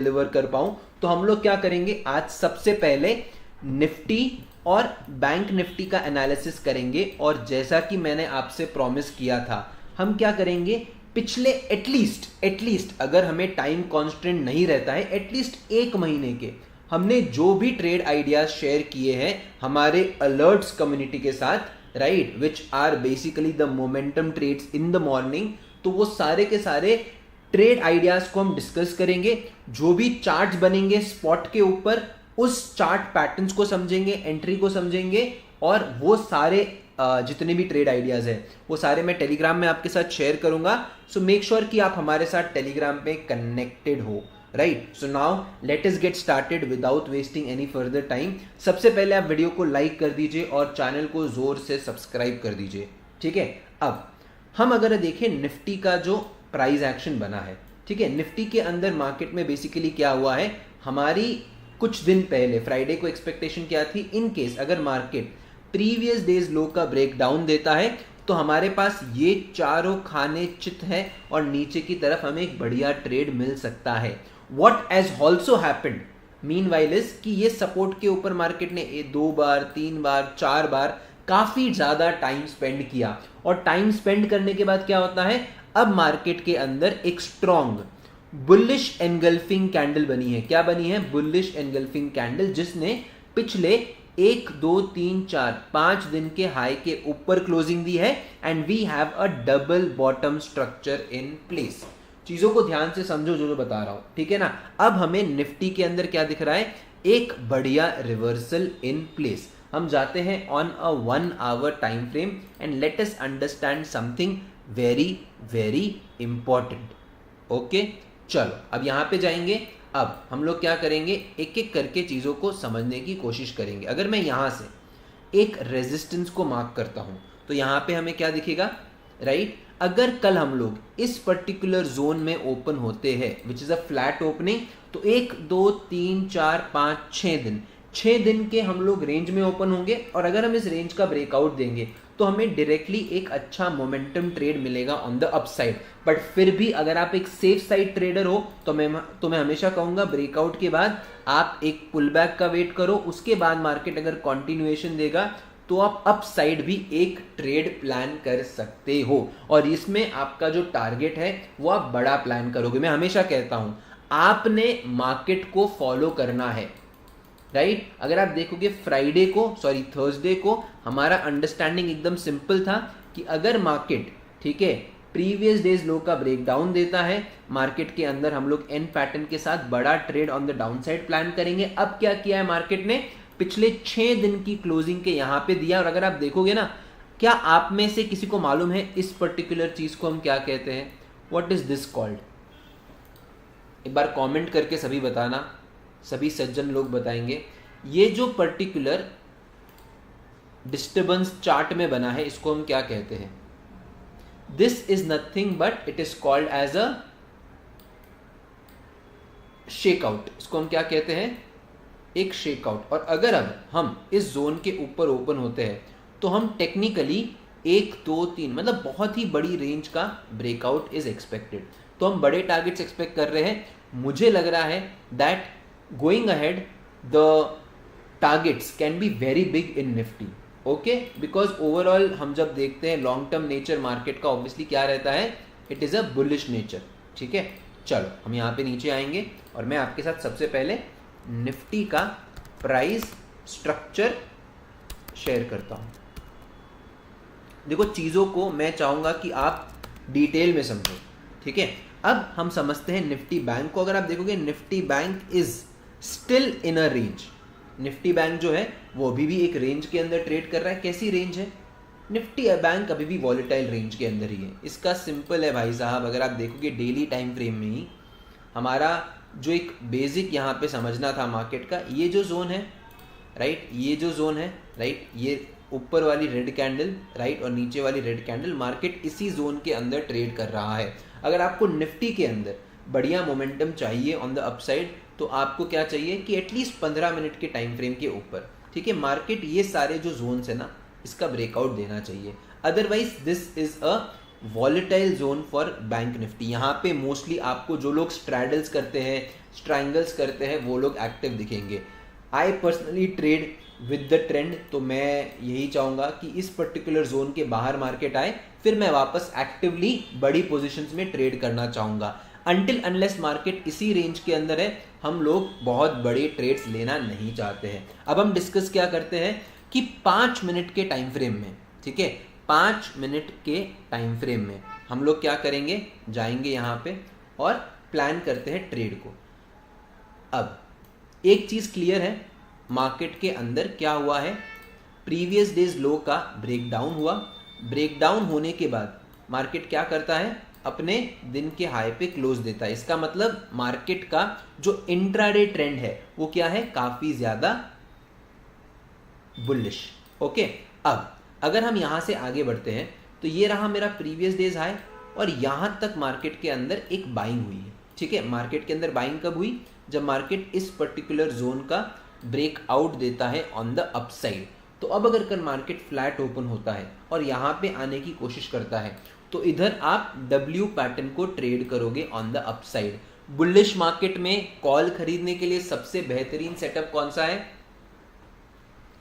Deliver कर पाऊं, तो हम लोग क्या करेंगे, आज सबसे पहले निफ्टी और बैंक निफ्टी का एनालिसिस करेंगे। और जैसा कि मैंने आपसे प्रॉमिस किया था, हम क्या करेंगे, पिछले एटलीस्ट अगर हमें टाइम कांस्टेंट नहीं रहता है, एटलीस्ट 1 महीने के हमने जो भी ट्रेड आइडियाज शेयर किए हैं हमारे अलर्ट्स कम्युनिटी के साथ, right, which are basically the momentum trades in the morning, तो वो सारे के सारे ट्रेड आइडियाज को हम डिस्कस करेंगे। जो भी चार्ट्स बनेंगे स्पॉट के ऊपर, उस चार्ट पैटर्न्स को समझेंगे, एंट्री को समझेंगे, और वो सारे जितने भी ट्रेड आइडियाज हैं वो सारे मैं टेलीग्राम में आपके साथ शेयर करूंगा। सो मेक श्योर कि आप हमारे साथ टेलीग्राम पे कनेक्टेड हो, right. So now let us get started without wasting any further time. सबसे पहले आप वीडियो को लाइक कर दीजिए और चैनल को जोर से सब्सक्राइब कर दीजिए, ठीक है। अब हम अगर देखें निफ्टी का जो प्राइस एक्शन बना है, ठीक है, निफ्टी के अंदर मार्केट में बेसिकली क्या हुआ है, हमारी कुछ दिन पहले फ्राइडे को एक्सपेक्टेशन क्या थी, इन केस अगर मार्केट प्रीवियस डेज लो का ब्रेक डाउन देता है तो हमारे पास ये चारों खाने चित है और नीचे की तरफ हमें एक बढ़िया ट्रेड मिल सकता है। What has also happened meanwhile is कि ये सपोर्ट के ऊपर मार्केट ने 2 बार 3 बार 4 बार काफी ज्यादा टाइम स्पेंड किया, और टाइम स्पेंड करने के बाद क्या होता है, अब मार्केट के अंदर एक स्ट्रॉन्ग बुलिश एनगल्फिंग कैंडल बनी है। क्या बनी है, बुलिश एनगल्फिंग कैंडल, जिसने पिछले 1 2 3 4 5 दिन के हाई के ऊपर क्लोजिंग दी है, and we have a double bottom structure in place. चीजों को ध्यान से समझो जो बता रहा हूं, ठीक है ना। अब हमें निफ्टी के अंदर क्या दिख रहा है, एक बढ़िया रिवर्सल इन प्लेस। हम जाते हैं on a 1 hour time frame and let us understand something very very important. Okay, चलो अब यहां पे जाएंगे। अब हम लोग क्या करेंगे, एक एक करके चीजों को समझने की कोशिश करेंगे। अगर मैं यहां से एक रेजिस्टेंस को मार्क करता हूं तो यहां पे हमें क्या दिखेगा, राइट। अगर कल हम लोग इस पर्टिकुलर जोन में ओपन होते हैं which is a flat opening, तो 1 2 3 4 5 6 दिन के हम लोग रेंज में ओपन होंगे, और अगर हम इस रेंज का ब्रेकआउट देंगे तो हमें डायरेक्टली एक अच्छा मोमेंटम ट्रेड मिलेगा ऑन द अपसाइड। बट फिर भी अगर आप एक सेफ साइड ट्रेडर हो तो मैं हमेशा कहूंगा ब्रेकआउट के बाद आप एक पुल बैक का वेट करो, उसके बाद मार्केट अगर कंटिन्यूएशन देगा तो आप अप साइड भी एक ट्रेड प्लान कर सकते हो, और इसमें आपका जो टारगेट है वो आप बड़ा प्लान करोगे। मैं हमेशा कहता हूं आपने मार्केट को फॉलो करना है, राइट। अगर आप देखोगे फ्राइडे को, सॉरी थर्सडे को, हमारा अंडरस्टैंडिंग एकदम सिंपल था कि अगर मार्केट, ठीक है, प्रीवियस डेज लो का ब्रेक डाउन देता है, मार्केट के अंदर हम लोग एन पैटर्न के साथ बड़ा trade on the down side plan करेंगे। अब क्या किया है मार्केट ने, पिछले 6 दिन की क्लोजिंग के यहां पे दिया, और अगर आप देखोगे ना, क्या आप में से किसी को मालूम है इस पर्टिकुलर चीज को हम क्या कहते हैं, व्हाट इज दिस कॉल्ड? एक बार कमेंट करके सभी बताना, सभी सज्जन लोग बताएंगे। ये जो पर्टिकुलर डिस्टर्बेंस चार्ट में बना है इसको हम क्या कहते हैं? This is nothing but it is called as a shakeout. इसको हम क्या कहते हैं, एक शेकआउट। और अगर अब हम इस जोन के ऊपर ओपन होते हैं तो हम टेक्निकली 1 2 3 मतलब बहुत ही बड़ी रेंज का ब्रेकआउट इज एक्सपेक्टेड। तो हम बड़े टारगेट्स एक्सपेक्ट कर रहे हैं। मुझे लग रहा है that going ahead the targets can be very big in nifty, okay, because overall हम जब देखते हैं लॉन्ग टर्म नेचर मार्केट का ऑब्वियसली क्या रहता है, it is a bullish nature, ठीक है। चलो हम यहाँ पे नीचे आएंगे और मैं आपके साथ सबसे पहले निफ्टी का प्राइस स्ट्रक्चर शेयर करता हूँ। देखो चीजों को मैं चाहूंगा कि आप डिटेल में समझो, ठीक है। अब हम समझते हैं निफ्टी बैंक को। अगर आप देखोगे Nifty bank is still in a range. Nifty bank जो है वो अभी भी एक रेंज के अंदर ट्रेड कर रहा है। कैसी रेंज है, निफ्टी बैंक अभी भी वॉलेटाइल रेंज के अंदर ही है। इसका सिंपल है भाई साहब, अगर आप देखोगे डेली टाइम फ्रेम में ही हमारा जो एक बेसिक यहाँ पे समझना था मार्केट का, ये जो जोन है, राइट, ये जो जोन है, राइट, ये ऊपर वाली रेड कैंडल, राइट, और नीचे वाली रेड कैंडल, मार्केट इसी जोन के अंदर ट्रेड कर रहा है। अगर आपको निफ्टी के अंदर बढ़िया मोमेंटम चाहिए ऑन द अपसाइड तो आपको क्या चाहिए कि एटलीस्ट 15 मिनट के टाइम फ्रेम के ऊपर, ठीक है, मार्केट ये सारे जो जोन्स है ना इसका ब्रेकआउट देना चाहिए। Otherwise this is a volatile zone for bank Nifty. यहाँ पे मोस्टली आपको जो लोग स्ट्रैडल्स करते हैं, स्ट्राइंगल्स करते हैं, वो लोग एक्टिव दिखेंगे। I personally trade with the trend, तो मैं यही चाहूँगा कि इस पर्टिकुलर जोन के बाहर मार्केट आए, फिर मैं वापस एक्टिवली बड़ी पोजीशंस में ट्रेड करना चाहूँगा। अनटिल अनलेस मार्केट इसी रेंज के अंदर है, हम लोग बहुत बड़े ट्रेड्स लेना नहीं चाहते हैं। अब हम डिस्कस क्या करते हैं कि 5 मिनट के टाइम फ्रेम में, ठीक है, 5 मिनट के टाइम फ्रेम में हम लोग क्या करेंगे, जाएंगे यहाँ पे और प्लान करते हैं ट्रेड को। अब एक चीज़ क्लियर है, मार्केट के अंदर क्या हुआ है, प्रीवियस डेज लो का ब्रेकडाउन हुआ। ब्रेकडाउन होने के बाद मार्केट क्या करता है, अपने दिन के हाई पे क्लोज देता है। इसका मतलब मार्केट का जो इंट्राडे ट्रेंड है वो क्या है, काफी ज्यादा बुलिश। ओके, अब अगर हम यहां से आगे बढ़ते हैं तो ये रहा मेरा प्रीवियस डेज हाई और यहां तक मार्केट के अंदर एक बाइंग हुई है। ठीक है, मार्केट के अंदर बाइंग कब हुई, जब मार्केट इस पर्टिकुलर जोन का ब्रेकआउट देता है ऑन द अपसाइड। तो अब अगर कल मार्केट फ्लैट ओपन होता है और यहाँ पे आने की कोशिश करता है तो इधर आप W पैटर्न को ट्रेड करोगे on the upside. Bullish market में कॉल खरीदने के लिए सबसे बेहतरीन सेटअप कौन सा है,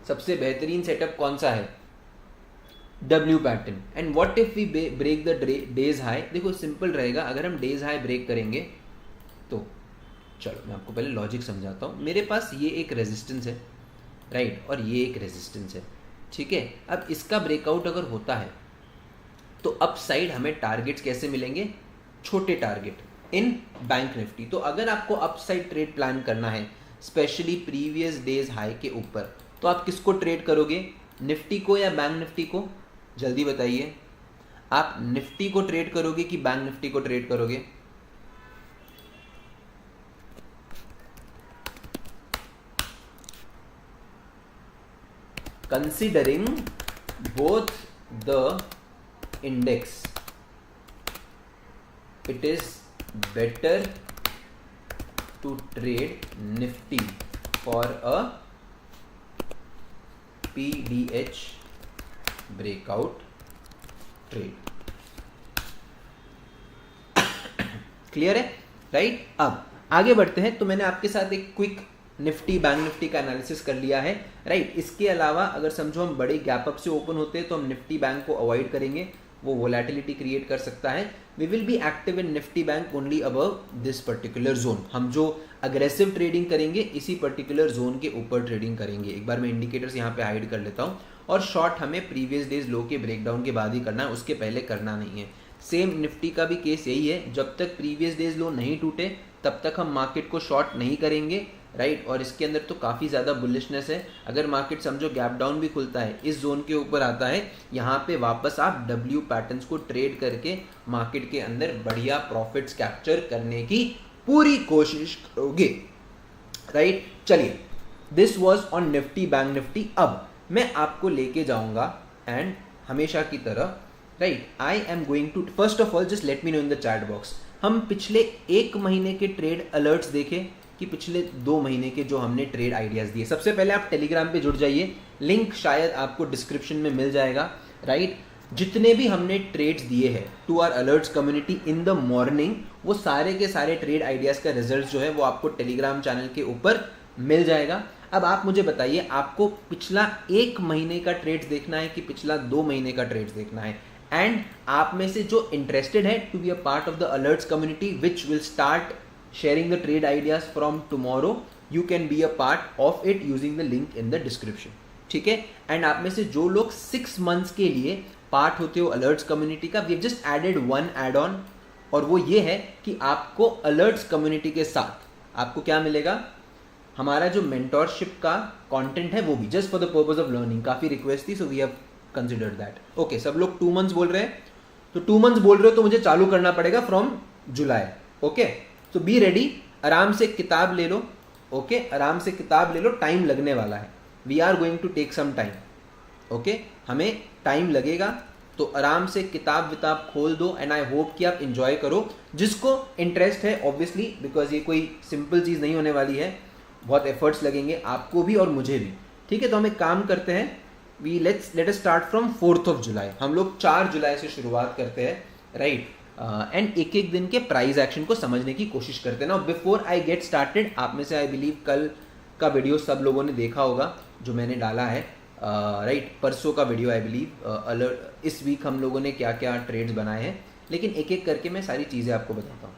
सबसे बेहतरीन सेटअप कौन सा है, W pattern. And what if we break the day's high, देखो सिंपल रहेगा, अगर हम डेज हाई ब्रेक करेंगे तो चलो मैं आपको पहले लॉजिक समझाता हूँ। मेरे पास ये एक रेजिस्टेंस है, राइट, और ये एक रेजिस्टेंस है, ठीक है। अब इसका ब्रेकआउट अगर होता है तो अप साइड हमें टारगेट्स कैसे मिलेंगे, छोटे टारगेट इन बैंक निफ्टी। तो अगर आपको अप साइड ट्रेड प्लान करना है स्पेशली प्रीवियस डेज हाई के ऊपर, तो आप किसको ट्रेड करोगे, निफ्टी को या बैंक निफ्टी को, जल्दी बताइए। आप निफ्टी को ट्रेड करोगे कि बैंक निफ्टी को ट्रेड करोगे, considering both the index, it is better to trade Nifty for a PDH breakout trade। Clear है, राइट। अब आगे बढ़ते हैं। तो मैंने आपके साथ एक क्विक निफ्टी बैंक निफ्टी का एनालिसिस कर लिया है, राइट। इसके अलावा अगर समझो हम बड़े गैप अप से ओपन होते हैं तो हम निफ्टी बैंक को अवॉइड करेंगे, वो वोलेटिलिटी क्रिएट कर सकता है। We will be active in Nifty bank only above this particular zone. हम जो अग्रेसिव ट्रेडिंग करेंगे इसी पर्टिकुलर जोन के ऊपर ट्रेडिंग करेंगे। एक बार मैं इंडिकेटर्स यहाँ पे हाइड कर लेता हूँ। और शॉर्ट हमें प्रीवियस डेज लो के ब्रेकडाउन के बाद ही करना है, उसके पहले करना नहीं है। सेम निफ्टी का भी केस यही है, जब तक प्रीवियस डेज लो नहीं टूटे तब तक हम मार्केट को शॉर्ट नहीं करेंगे, राइट। और इसके अंदर तो काफ़ी ज़्यादा बुलिशनेस है। अगर मार्केट समझो गैप डाउन भी खुलता है, इस जोन के ऊपर आता है, यहाँ पे वापस आप W पैटर्न्स को ट्रेड करके मार्केट के अंदर बढ़िया प्रॉफिट्स कैप्चर करने की पूरी कोशिश करोगे, राइट। चलिए, this was on Nifty bank Nifty. अब मैं आपको लेके जाऊंगा एंड हमेशा की तरह, right, I am going to first of all just let me know in the chat box, हम पिछले 1 महीने के ट्रेड अलर्ट्स देखें कि पिछले 2 महीने के जो हमने ट्रेड आइडियाज़ दिए। सबसे पहले आप टेलीग्राम पे जुड़ जाइए, लिंक शायद आपको डिस्क्रिप्शन में मिल जाएगा, राइट। जितने भी हमने ट्रेड्स दिए हैं to our alerts community in the morning, वो सारे के सारे ट्रेड आइडियाज़ का रिजल्ट जो है वो आपको टेलीग्राम चैनल के ऊपर मिल जाएगा। अब आप मुझे बताइए, आपको पिछला 1 महीने का ट्रेड्स देखना है कि पिछला 2 महीने का ट्रेड्स देखना है। एंड आप में से जो इंटरेस्टेड है to be a part of the alerts community which will start sharing the trade ideas from tomorrow, you can be a part of it using the link in the description, ठीक है। And आप में से जो लोग 6 months के लिए part होते हो अलर्ट्स कम्युनिटी का, we have just added 1 add on, और वो ये है कि आपको अलर्ट्स कम्युनिटी के साथ आपको क्या मिलेगा, हमारा जो मेंटोरशिप का कंटेंट है वो भी, just for the purpose of learning. काफ़ी रिक्वेस्ट थी, so we have considered that. Okay, सब लोग 2 months बोल रहे हैं, तो 2 months बोल रहे हो तो मुझे चालू करना पड़ेगा फ्रॉम जुलाई। ओके, तो बी रेडी, आराम से किताब ले लो, ओके, आराम से किताब ले लो, टाइम लगने वाला है। We are going to take some time, okay, हमें टाइम लगेगा, तो आराम से किताब विताब खोल दो। एंड आई होप कि आप इंजॉय करो, जिसको इंटरेस्ट है ऑब्वियसली, बिकॉज ये कोई सिंपल चीज़ नहीं होने वाली है, बहुत एफर्ट्स लगेंगे आपको भी और मुझे भी, ठीक है। तो हम एक काम करते हैं, let us start from 4th of July। हम लोग 4 जुलाई से शुरुआत करते हैं, राइट। एंड एक एक दिन के प्राइस एक्शन को समझने की कोशिश करते हैं ना। बिफोर आई गेट स्टार्टेड, आप में से आई बिलीव कल का वीडियो सब लोगों ने देखा होगा जो मैंने डाला है, राइट, परसों का वीडियो आई बिलीव। अलर्ट, इस वीक हम लोगों ने क्या क्या ट्रेड्स बनाए हैं, लेकिन एक एक करके मैं सारी चीज़ें आपको बताता हूँ,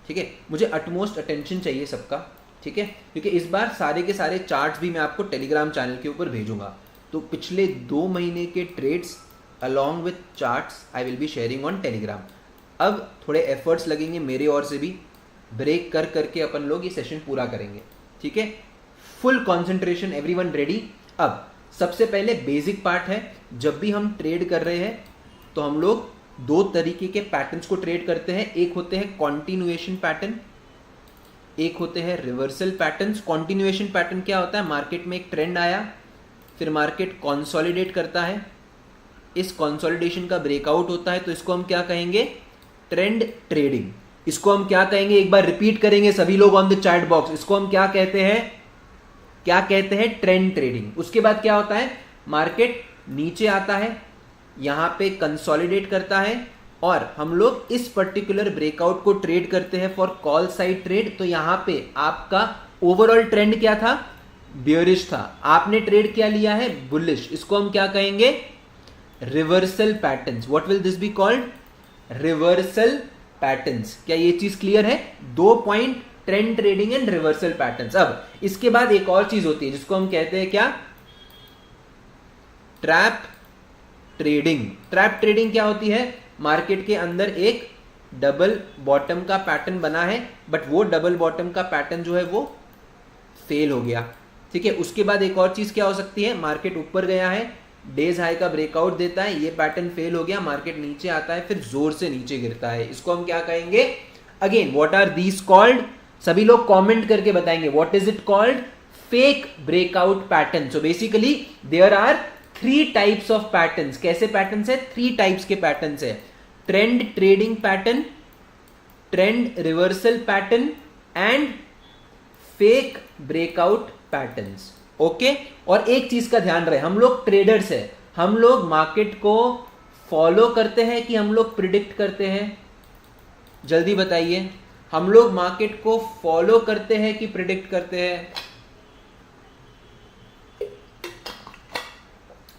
ठीक है। मुझे अटमोस्ट अटेंशन चाहिए सबका, ठीक है, क्योंकि इस बार सारे के सारे चार्ट्स भी मैं आपको टेलीग्राम चैनल के ऊपर भेजूंगा। तो पिछले 2 महीने के trades along with charts I will be sharing on Telegram. अब थोड़े एफर्ट्स लगेंगे मेरे ओर से भी, ब्रेक कर करके अपन लोग ये सेशन पूरा करेंगे, ठीक है। Full concentration, everyone ready. अब सबसे पहले बेसिक पार्ट है, जब भी हम ट्रेड कर रहे हैं तो हम लोग 2 तरीके के पैटर्न्स को ट्रेड करते हैं। एक होते हैं कॉन्टिन्यूएशन पैटर्न, एक होते हैं रिवर्सल पैटर्न्स। कॉन्टिन्यूएशन पैटर्न क्या होता है, मार्केट में एक ट्रेंड आया, फिर मार्केट कंसोलिडेट करता है, इस कंसोलिडेशन का ब्रेकआउट होता है, तो इसको हम क्या कहेंगे, ट्रेंड ट्रेडिंग। इसको हम क्या कहेंगे, एक बार रिपीट करेंगे सभी लोग ऑन द चैट बॉक्स, इसको हम क्या कहते हैं, क्या कहते हैं, ट्रेंड ट्रेडिंग। उसके बाद क्या होता है, मार्केट नीचे आता है, यहां पे कंसोलिडेट करता है और हम लोग इस पर्टिकुलर ब्रेकआउट को ट्रेड करते हैं फॉर कॉल साइड ट्रेड। तो यहां पे आपका ओवरऑल ट्रेंड क्या था, बियरिश था, आपने ट्रेड क्या लिया है, बुलिश। इसको हम क्या कहेंगे, reversal patterns. What will this be called, reversal patterns. क्या ये चीज क्लियर है, 2 point, trend trading and reversal patterns. अब इसके बाद एक और चीज होती है जिसको हम कहते हैं क्या, ट्रैप ट्रेडिंग। ट्रैप ट्रेडिंग क्या होती है, मार्केट के अंदर एक डबल बॉटम का पैटर्न बना है, बट वो डबल बॉटम का पैटर्न जो है वो फेल हो गया, ठीक है। उसके बाद एक और चीज क्या हो सकती है, मार्केट ऊपर गया है, डेज हाई का ब्रेकआउट देता है, ये पैटर्न फेल हो गया, मार्केट नीचे आता है, फिर जोर से नीचे गिरता है, इसको हम क्या कहेंगे, again what are these called, सभी लोग कमेंट करके बताएंगे what is it called, fake breakout pattern. So basically there are 3 types of patterns. कैसे पैटर्न्स है, 3 टाइप्स के पैटर्न्स है, trend trading pattern, trend reversal pattern and fake breakout patterns, okay. और एक चीज का ध्यान रहे, हम लोग ट्रेडर्स है, हम लोग मार्केट को फॉलो करते हैं कि हम लोग प्रिडिक्ट करते हैं, जल्दी बताइए, हम लोग मार्केट को फॉलो करते हैं कि प्रिडिक्ट करते हैं,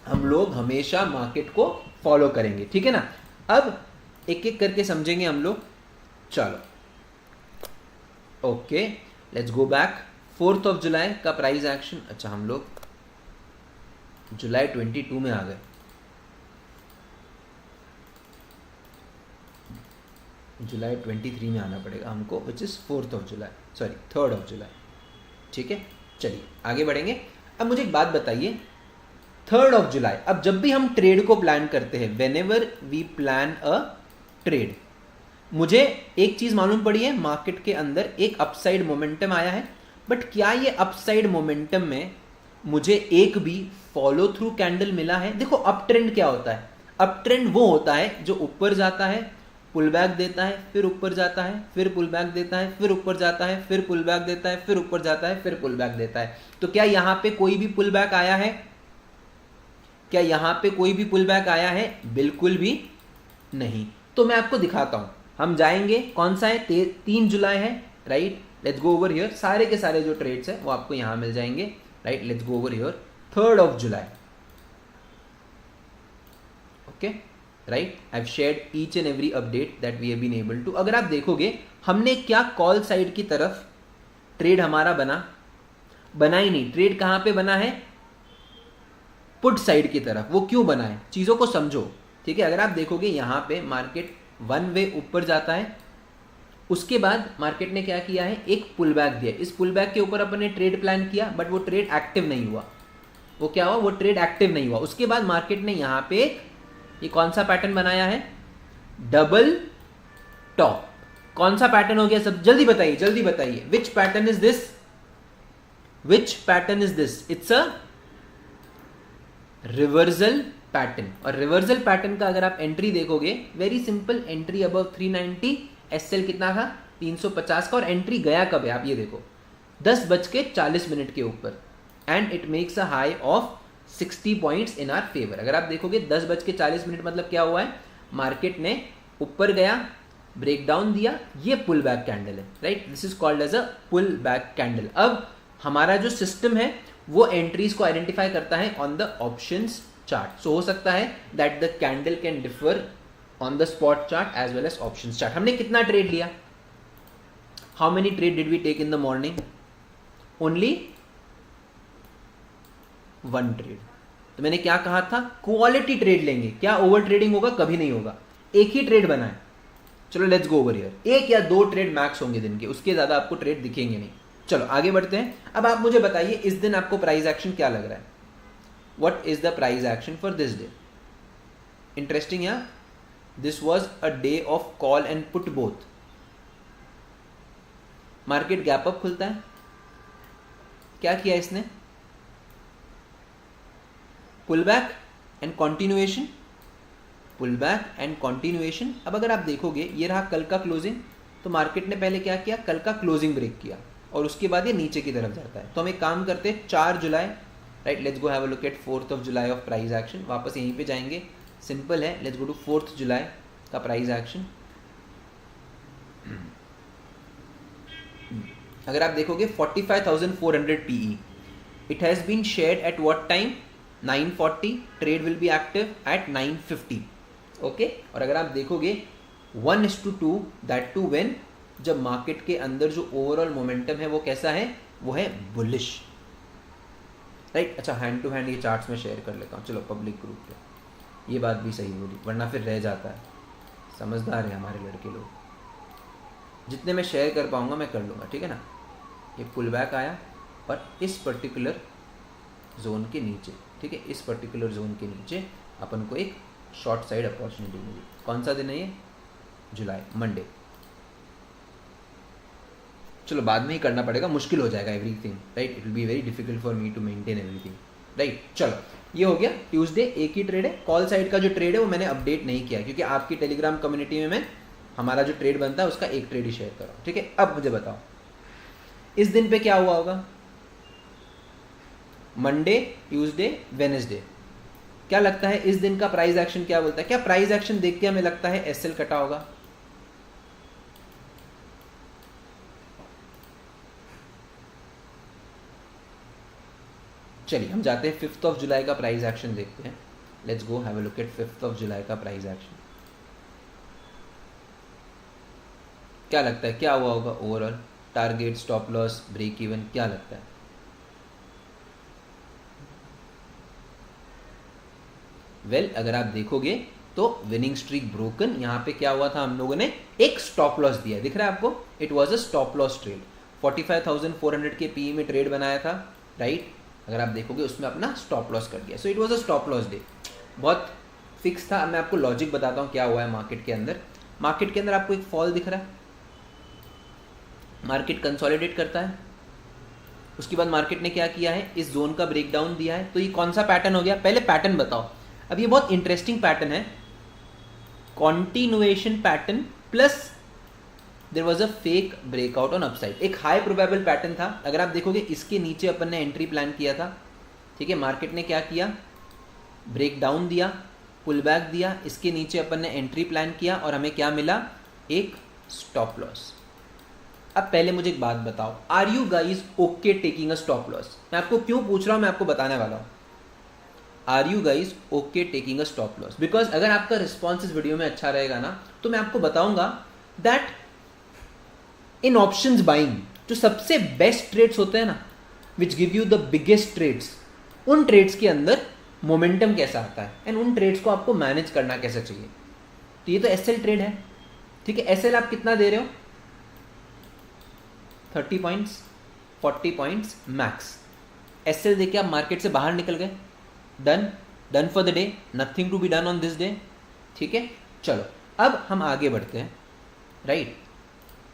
हम लोग हमेशा मार्केट को फॉलो करेंगे, ठीक है ना। अब एक एक करके समझेंगे हम लोग, चलो okay, let's go back. 4th of July का प्राइस एक्शन, अच्छा हम लोग जुलाई 22 में आ गए, जुलाई 23 में आना पड़ेगा हमको, which is 4th of July, sorry 3rd of जुलाई, ठीक है। चलिए आगे बढ़ेंगे। अब मुझे एक बात बताइए, 3rd ऑफ जुलाई, अब जब भी हम ट्रेड को प्लान करते हैं, whenever we plan a trade, मुझे एक चीज मालूम पड़ी है, मार्केट के अंदर एक अपसाइड मोमेंटम आया है, बट क्या ये अपसाइड मोमेंटम में मुझे एक भी फॉलो थ्रू कैंडल मिला है। देखो अप ट्रेंड क्या होता है, अप ट्रेंड वो होता है जो ऊपर जाता है, पुल बैक देता है, फिर ऊपर जाता है, फिर पुल बैक देता है, फिर ऊपर जाता है, फिर पुल बैक देता है, फिर ऊपर जाता है, फिर पुल बैक देता है। तो क्या यहां पे कोई भी पुल बैक आया है, क्या यहां पे कोई भी पुल बैक आया है, बिल्कुल भी नहीं। तो मैं आपको दिखाता हूं, हम जाएंगे, कौन सा है, 3 जुलाई है, right, let's go over here, सारे के सारे जो ट्रेड्स है वो आपको यहां मिल जाएंगे, right, let's go over here, 3rd of July, okay, right, I have shared each and every update that we have been able to. अगर आप देखोगे हमने क्या कॉल साइड की तरफ ट्रेड हमारा बना ही नहीं, ट्रेड कहां पे बना है, पुट साइड की तरफ। वो क्यों बना है, चीजों को समझो, ठीक है। अगर आप देखोगे यहां पे मार्केट 1 वे ऊपर जाता है, उसके बाद मार्केट ने क्या किया है, एक पुल बैक दिया, इस पुल बैक के ऊपर अपन ने ट्रेड प्लान किया, बट वो ट्रेड एक्टिव नहीं हुआ, वो क्या हुआ, वो ट्रेड एक्टिव नहीं हुआ। उसके बाद मार्केट ने यहां पे ये कौन सा पैटर्न बनाया है, डबल टॉप। कौन सा पैटर्न हो गया, सब जल्दी बताइए, जल्दी बताइए, which pattern is this, which pattern is this, it's a reversal pattern. और रिवर्सल पैटर्न का अगर आप एंट्री देखोगे, very simple, entry above 390, SL कितना था, 350 का, और एंट्री गया कब है, आप ये देखो 10:40 के ऊपर, and it makes a high of 60 points in our favour. अगर आप देखोगे 10:40 मतलब क्या हुआ है, मार्केट ने ऊपर गया, ब्रेक डाउन दिया, ये पुल बैक कैंडल है, right, this is called as a pull back candle. अब हमारा जो सिस्टम है वो एंट्रीज को आइडेंटिफाई करता है on the options chart. So हो सकता है that the candle can differ on the spot chart as well as options chart. हमने कितना ट्रेड लिया, how many trade did we take in the morning, only 1 trade. तो मैंने क्या कहा था, क्वालिटी ट्रेड लेंगे, क्या ओवर ट्रेडिंग होगा, कभी नहीं होगा, एक ही ट्रेड बना है। चलो लेट्स गो ओवर हियर, 1 या 2 ट्रेड मैक्स होंगे दिन के, उसके ज्यादा आपको ट्रेड दिखेंगे नहीं। चलो आगे बढ़ते हैं। अब आप मुझे बताइए इस दिन आपको प्राइस एक्शन क्या लग रहा है, what is the price action for this day. Interesting यार, this was a day of call and put both. Market gap up खुलता है, क्या किया इसने, pull back and continuation, pull back and continuation. अब अगर आप देखोगे ये रहा कल का क्लोजिंग, तो मार्केट ने पहले क्या किया, कल का क्लोजिंग ब्रेक किया और उसके बाद ये नीचे की तरफ जाता है। तो हम एक काम करते हैं, 4 जुलाई, right, let's go have a look at 4th of July of price action. वापस यहीं पे जाएंगे, सिंपल है, लेट्स गो टू 4th जुलाई का प्राइस एक्शन। अगर आप देखोगे 45,400 PE, it has been shared at what time, 940, trade will be active at 950, okay. और अगर आप देखोगे 1:2, दैट टू व्हेन, जब मार्केट के अंदर जो ओवरऑल मोमेंटम है वो कैसा है, वो है बुलिश, राइट। अच्छा, हैंड टू हैंड ये चार्ट्स में शेयर कर लेता हूँ, चलो पब्लिक ग्रुप पे, ये बात भी सही बोली, वरना फिर रह जाता है। समझदार है हमारे लड़के लोग, जितने मैं शेयर कर पाऊंगा मैं कर लूँगा, ठीक है ना। ये पुल बैक आया और इस पर्टिकुलर जोन के नीचे, ठीक है, इस पर्टिकुलर जोन के नीचे अपन को एक शॉर्ट साइड अपॉर्चुनिटी मिली। कौन सा दिन है ये, जुलाई, मंडे। चलो बाद में ही करना पड़ेगा, मुश्किल हो जाएगा everything, right, it will be very difficult for me to maintain everything, right. चलो ये हो गया ट्यूसडे, एक ही ट्रेड है। कॉल साइड का जो ट्रेड है वो मैंने अपडेट नहीं किया क्योंकि आपकी टेलीग्राम कम्युनिटी में मैं हमारा जो ट्रेड बनता है उसका एक ट्रेड ही शेयर कर रहा हूँ, ठीक है। अब मुझे बताओ इस दिन पे क्या हुआ होगा, मंडे, ट्यूसडे, वेडनेसडे, क्या लगता है इस दिन का प्राइस एक्शन क्या बोलता है। क्या प्राइस एक्शन देख के हमें लगता है एसएल कटा होगा, चलिए हम जाते हैं 5th of July का प्राइस एक्शन देखते हैं। Let's go have a look at 5th of July का प्राइस एक्शन। क्या लगता है क्या हुआ होगा overall, target, stop loss, break even, क्या लगता है। वेल अगर आप देखोगे तो विनिंग स्ट्रीक ब्रोकन, यहाँ पे क्या हुआ था, हम लोगों ने एक स्टॉप लॉस दिया, दिख रहा है आपको, it was a stop loss trade. 45,400 के पीई में ट्रेड बनाया था, राइट। अगर आप देखोगे उसमें अपना स्टॉप लॉस कर दिया, so it was a stop loss day, बहुत फिक्स था। अब मैं आपको लॉजिक बताता हूँ क्या हुआ है मार्केट के अंदर। मार्केट के अंदर आपको एक फॉल दिख रहा है, मार्केट कंसोलिडेट करता है, उसके बाद मार्केट ने क्या किया है, इस जोन का ब्रेकडाउन दिया है। तो ये कौन सा पैटर्न हो गया, पहले पैटर्न बताओ। अब ये बहुत इंटरेस्टिंग पैटर्न है, continuation pattern plus there was a fake breakout on upside, एक हाई प्रोबेबल पैटर्न था। अगर आप देखोगे इसके नीचे अपन ने एंट्री प्लान किया था, ठीक है। मार्केट ने क्या किया, ब्रेक डाउन दिया, पुल बैक दिया, इसके नीचे अपन ने एंट्री प्लान किया और हमें क्या मिला, एक स्टॉप लॉस। अब पहले मुझे एक बात बताओ, are you guys okay taking a stop loss. मैं आपको क्यों पूछ रहा हूं, मैं आपको बताने वाला हूं। Are you guys okay taking a stop loss, because अगर आपका रिस्पॉन्स इस वीडियो में अच्छा रहेगा ना, तो मैं आपको बताऊंगा दैट इन ऑप्शंस बाइंग जो सबसे बेस्ट ट्रेड्स होते हैं ना, which give you the biggest trades, उन ट्रेड्स के अंदर मोमेंटम कैसा आता है एंड उन ट्रेड्स को आपको मैनेज करना कैसे चाहिए। तो ये तो एसएल ट्रेड है, ठीक है। एसएल आप कितना दे रहे हो, 30 पॉइंट्स, 40 पॉइंट्स मैक्स। एसएल देके आप मार्केट से बाहर निकल गए, done for the day, nothing to be done on this day, ठीक है। चलो अब हम आगे बढ़ते हैं, राइट,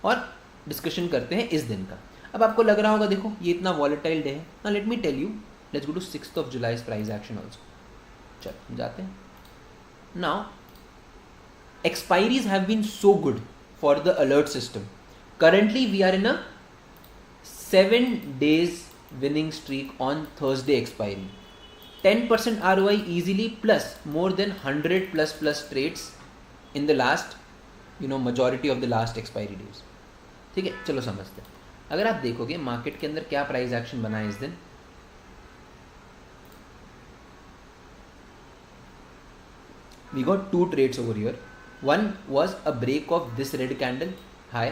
और डिस्कशन करते हैं इस दिन का। अब आपको लग रहा होगा देखो ये इतना वॉलेटाइल डे है ना, let me tell you, let's go to 6th of July price action also. चलो जाते हैं। Now expiries have been so good for the alert system. Currently we are in a 7 days winning streak on Thursday expiry. 10% ROI easily plus more than 100 plus trades in the last majority of the last expiry days. ठीक है, चलो समझते हैं. अगर आप देखोगे market के अंदर क्या प्राइस एक्शन बना है इस दिन, we got two trades over here. One was a break of this red candle high.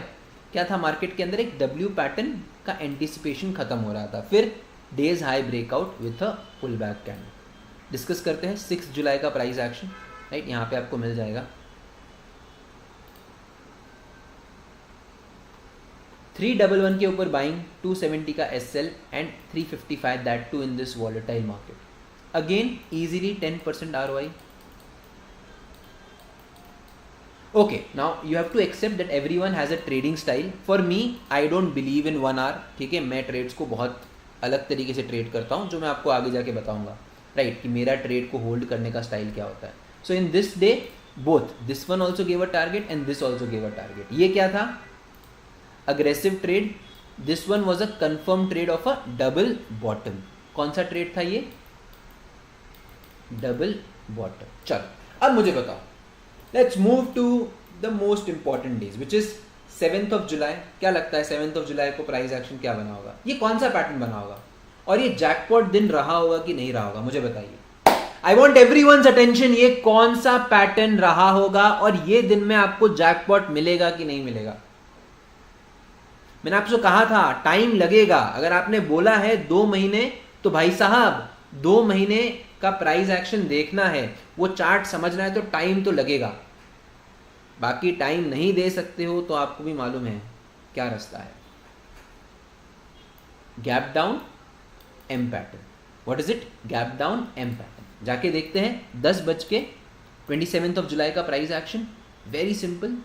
क्या था मार्केट के अंदर, एक W पैटर्न का एंटिसिपेशन खत्म हो रहा था, फिर day's high breakout with a pull back candle. Discuss करते हैं 6 जुलाई का प्राइस एक्शन. राइट, यहाँ पे आपको मिल जाएगा 311 के ऊपर बाइंग, 270 का SL and 355 that too in this volatile market. Again easily 10% ROI. Okay, now you have to accept that everyone has a trading style. For me, I don't believe in 1 hour. ठीक है, मैं trades को बहुत अलग तरीके से trade करता हूँ, जो मैं आपको आगे जाके बताऊंगा. राइट, कि मेरा ट्रेड को होल्ड करने का स्टाइल क्या होता है. So in this day both this one also give a target and this also give a target. ये क्या था, aggressive trade. This one was a confirm trade of a double bottom. कौन सा ट्रेड था ये, डबल बॉटम. चलो अब मुझे बताओ, let's move to the most important days which is 7th of July. क्या लगता है 7th of July को प्राइस एक्शन क्या बना होगा, ये कौन सा पैटर्न बना होगा, और ये जैकपॉट दिन रहा होगा कि नहीं रहा होगा, मुझे बताइए. I want everyone's attention. ये कौन सा पैटर्न रहा होगा और ये दिन में आपको जैकपॉट मिलेगा कि नहीं मिलेगा. मैंने आपसे कहा था टाइम लगेगा. अगर आपने बोला है 2 महीने, तो भाई साहब 2 महीने का प्राइस एक्शन देखना है, वो चार्ट समझना है, तो टाइम तो लगेगा. बाकी टाइम नहीं दे सकते हो तो आपको भी मालूम है क्या रास्ता है. Gap down M pattern. What is it, gap down M pattern. जाके देखते हैं 10:27 of July का प्राइस एक्शन. Very simple.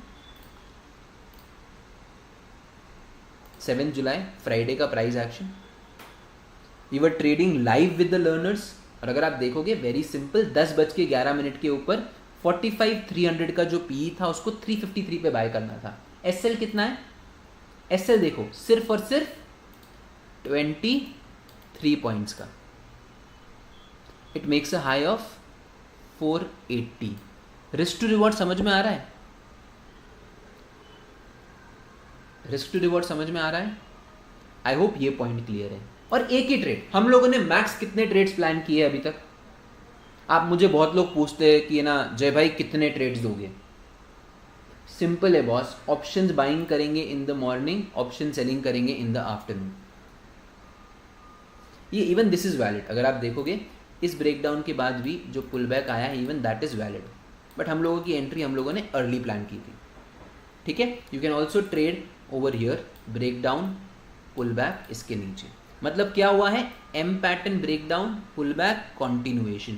7 जुलाई फ्राइडे का price action. We were trading live with the learners. और अगर आप देखोगे वेरी सिंपल, 10:11 के ऊपर 45,300 का जो पी था उसको 353 पे बाय करना था. SL कितना है, SL देखो सिर्फ और सिर्फ 23 पॉइंट्स का. It makes a high of 480. Risk to reward समझ में आ रहा है, रिस्क टू रिवॉर्ड समझ में आ रहा है. आई होप ये पॉइंट क्लियर है. और एक ही ट्रेड, हम लोगों ने मैक्स कितने ट्रेड्स प्लान किए अभी तक. आप मुझे बहुत लोग पूछते हैं कि ना जय भाई कितने ट्रेड्स दोगे. सिंपल है बॉस, ऑप्शंस बाइंग करेंगे इन द मॉर्निंग, ऑप्शन सेलिंग करेंगे इन द आफ्टरनून. ये इवन दिस इज वैलिड. अगर आप देखोगे इस ब्रेकडाउन के बाद भी जो पुल बैक आया है, even that is valid. But हम लोगों की एंट्री हम लोगों ने अर्ली प्लान की थी. ठीक है, you can also trade over here, breakdown pull back इसके नीचे. मतलब क्या हुआ है, M pattern breakdown pull back continuation.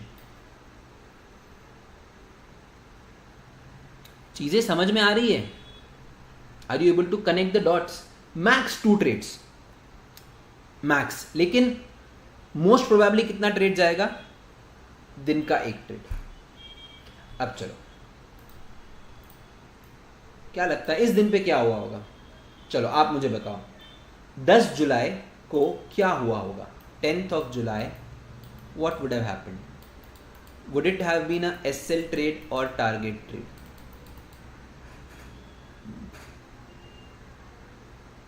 चीजें समझ में आ रही है, are you able to connect the dots. Max 2 trades max, लेकिन मोस्ट प्रोबेबली कितना ट्रेड जाएगा, दिन का 1 ट्रेड. अब चलो क्या लगता है इस दिन पे क्या हुआ होगा. चलो आप मुझे बताओ 10 जुलाई को क्या हुआ होगा. 10th of July, what would have happened? Would it have been a SL trade or target trade?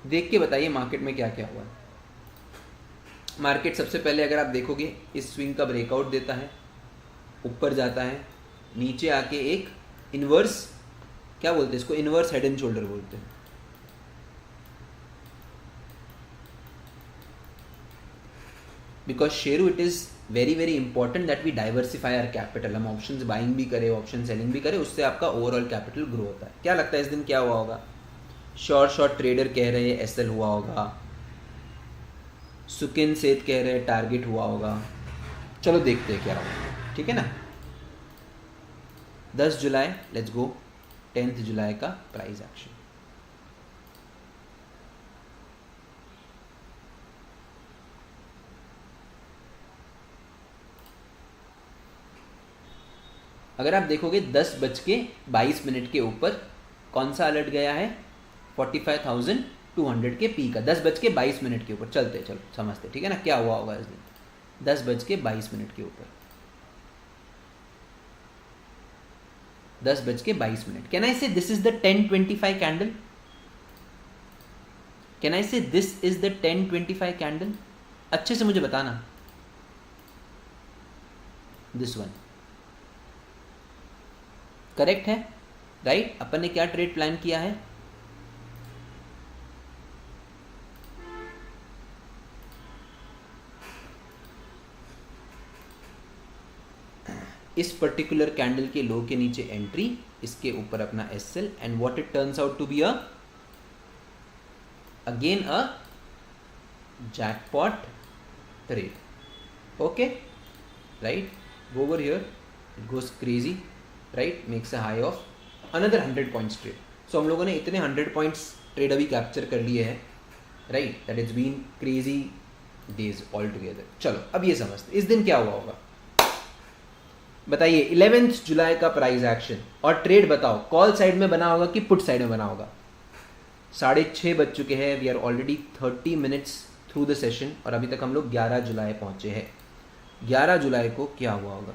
देख के बताइए मार्केट में क्या क्या हुआ. मार्केट सबसे पहले अगर आप देखोगे इस स्विंग का ब्रेकआउट देता है, ऊपर जाता है, नीचे आके एक इनवर्स, क्या बोलते हैं इसको, इनवर्स हेड एंड शोल्डर बोलते हैं. बिकॉज शेरू it is very very important that we diversify our capital. हम ऑप्शंस बाइंग भी करें, ऑप्शन सेलिंग भी करें, उससे आपका ओवरऑल कैपिटल ग्रो होता है. क्या लगता है इस दिन क्या हुआ होगा. शॉर्ट ट्रेडर कह रहे हैं SL हुआ होगा, सुकिन सेठ कह रहे हैं टारगेट हुआ होगा. चलो देखते हैं क्या होगा. ठीक है ना. 10 जुलाई, लेट्स गो 10th जुलाई का प्राइस एक्शन. अगर आप देखोगे 10:22 के ऊपर कौन सा अलर्ट गया है, 45,200 के पी का. 10:22 के ऊपर. चलते चलो समझते, ठीक है ना, क्या हुआ होगा इस दिन 10:22 के ऊपर. 10:22. कैन आई से this is the 10:25 candle? Can I से दिस इज द 10:25 कैंडल? अच्छे से मुझे बताना. दिस वन करेक्ट है, राइट? अपन ने क्या ट्रेड प्लान किया है? इस पर्टिकुलर कैंडल के लो के नीचे एंट्री, इसके ऊपर अपना SL, and what it turns out to be again a jackpot trade. Okay, right? Go over here, it goes crazy, right? Makes a high of another 100 points trade. So हम लोगों ने इतने 100 points trade अभी capture कर लिए हैं, right? That it's been crazy days all together. चलो अब ये समझते इस दिन क्या हुआ होगा. बताइए 11 जुलाई का प्राइस एक्शन और ट्रेड बताओ. कॉल साइड में बना होगा कि पुट साइड में बना होगा? 6:30 बज चुके हैं. We are already 30 minutes through the session और अभी तक हम लोग 11 जुलाई पहुंचे हैं. 11 जुलाई को क्या हुआ होगा?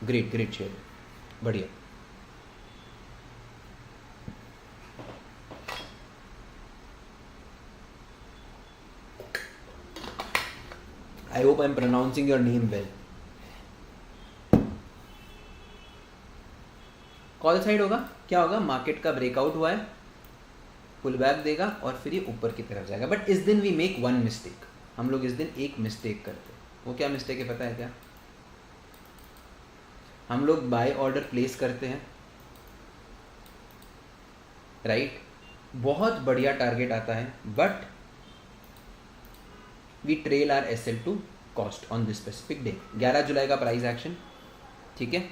ग्रेट ग्रेट शेयर, बढ़िया. I hope I am pronouncing your name well. Call side होगा, क्या होगा? मार्केट का ब्रेकआउट हुआ है, पुल बैक देगा और फिर ये ऊपर की तरफ जाएगा. बट इस दिन वी मेक वन मिस्टेक. हम लोग इस दिन एक मिस्टेक करते हैं. वो क्या मिस्टेक है पता है क्या? हम लोग बाय ऑर्डर प्लेस करते हैं, राइट? बहुत बढ़िया टारगेट आता है, but we trail our SL to cost on this specific day. 11 जुलाई का प्राइस एक्शन, ठीक है?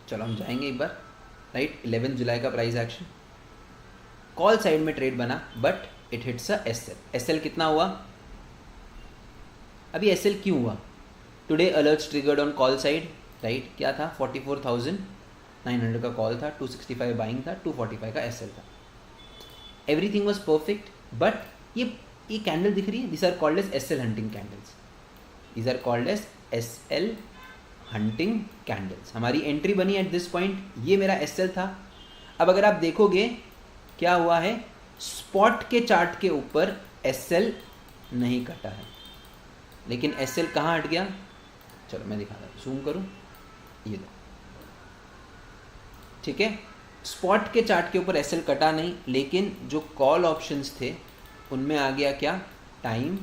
चलो हम जाएंगे एक बार, राइट? 11 जुलाई का प्राइस एक्शन, कॉल साइड में ट्रेड बना, but it hits a SL. SL कितना हुआ? अभी एसएल क्यों हुआ? Today alerts triggered on call side, right? क्या था? 44,900 का कॉल था, 265 बाइंग था, 245 का एसएल था. एवरीथिंग वाज परफेक्ट, बट ये कैंडल दिख रही है, this are called as SL hunting candles. These are called as SL hunting candles. हमारी एंट्री बनी एट दिस पॉइंट, ये मेरा एसएल था. अब अगर आप देखोगे क्या हुआ है, स्पॉट के चार्ट के ऊपर एसएल नहीं कटा है, लेकिन एसएल कहाँ हट गया? चलो मैं दिखा रहा हूँ, जूम करूँ, ये दो, ठीक है? स्पॉट के चार्ट के ऊपर एसएल कटा नहीं, लेकिन जो कॉल ऑप्शंस थे उनमें आ गया क्या? Time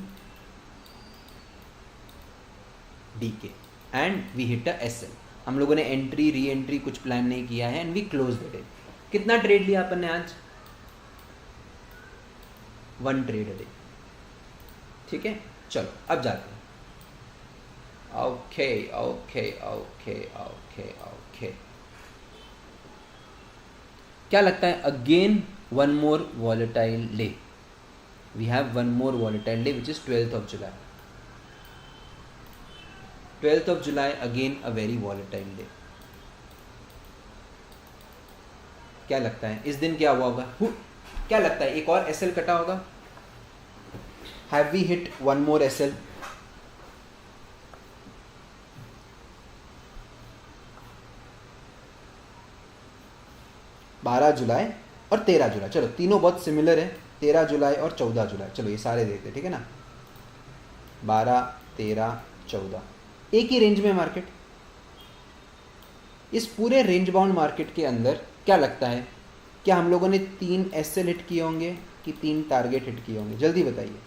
decay and we hit a SL. हम लोगों ने एंट्री री एंट्री कुछ प्लान नहीं किया है and we close the day. कितना ट्रेड लिया अपन ने आज? 1 ट्रेड अ डे, ठीक है? चलो अब जाते हैं. Okay okay okay okay okay, क्या लगता है? Again one more volatile day. We have one more volatile day which is 12th of July. 12th of July again a very volatile day. क्या लगता है इस दिन क्या हुआ होगा? क्या लगता है एक और एसएल कटा होगा? Have we hit one more SL? बारह जुलाई और 13 जुलाई, चलो तीनों बहुत सिमिलर है. 13 जुलाई और 14 जुलाई, चलो ये सारे देखते हैं, ठीक है ना? 12, 13, 14, एक ही रेंज में मार्केट. इस पूरे रेंज बाउंड मार्केट के अंदर क्या लगता है, क्या हम लोगों ने 3 एसएल हिट किए होंगे कि 3 टारगेट हिट किए होंगे? जल्दी बताइए.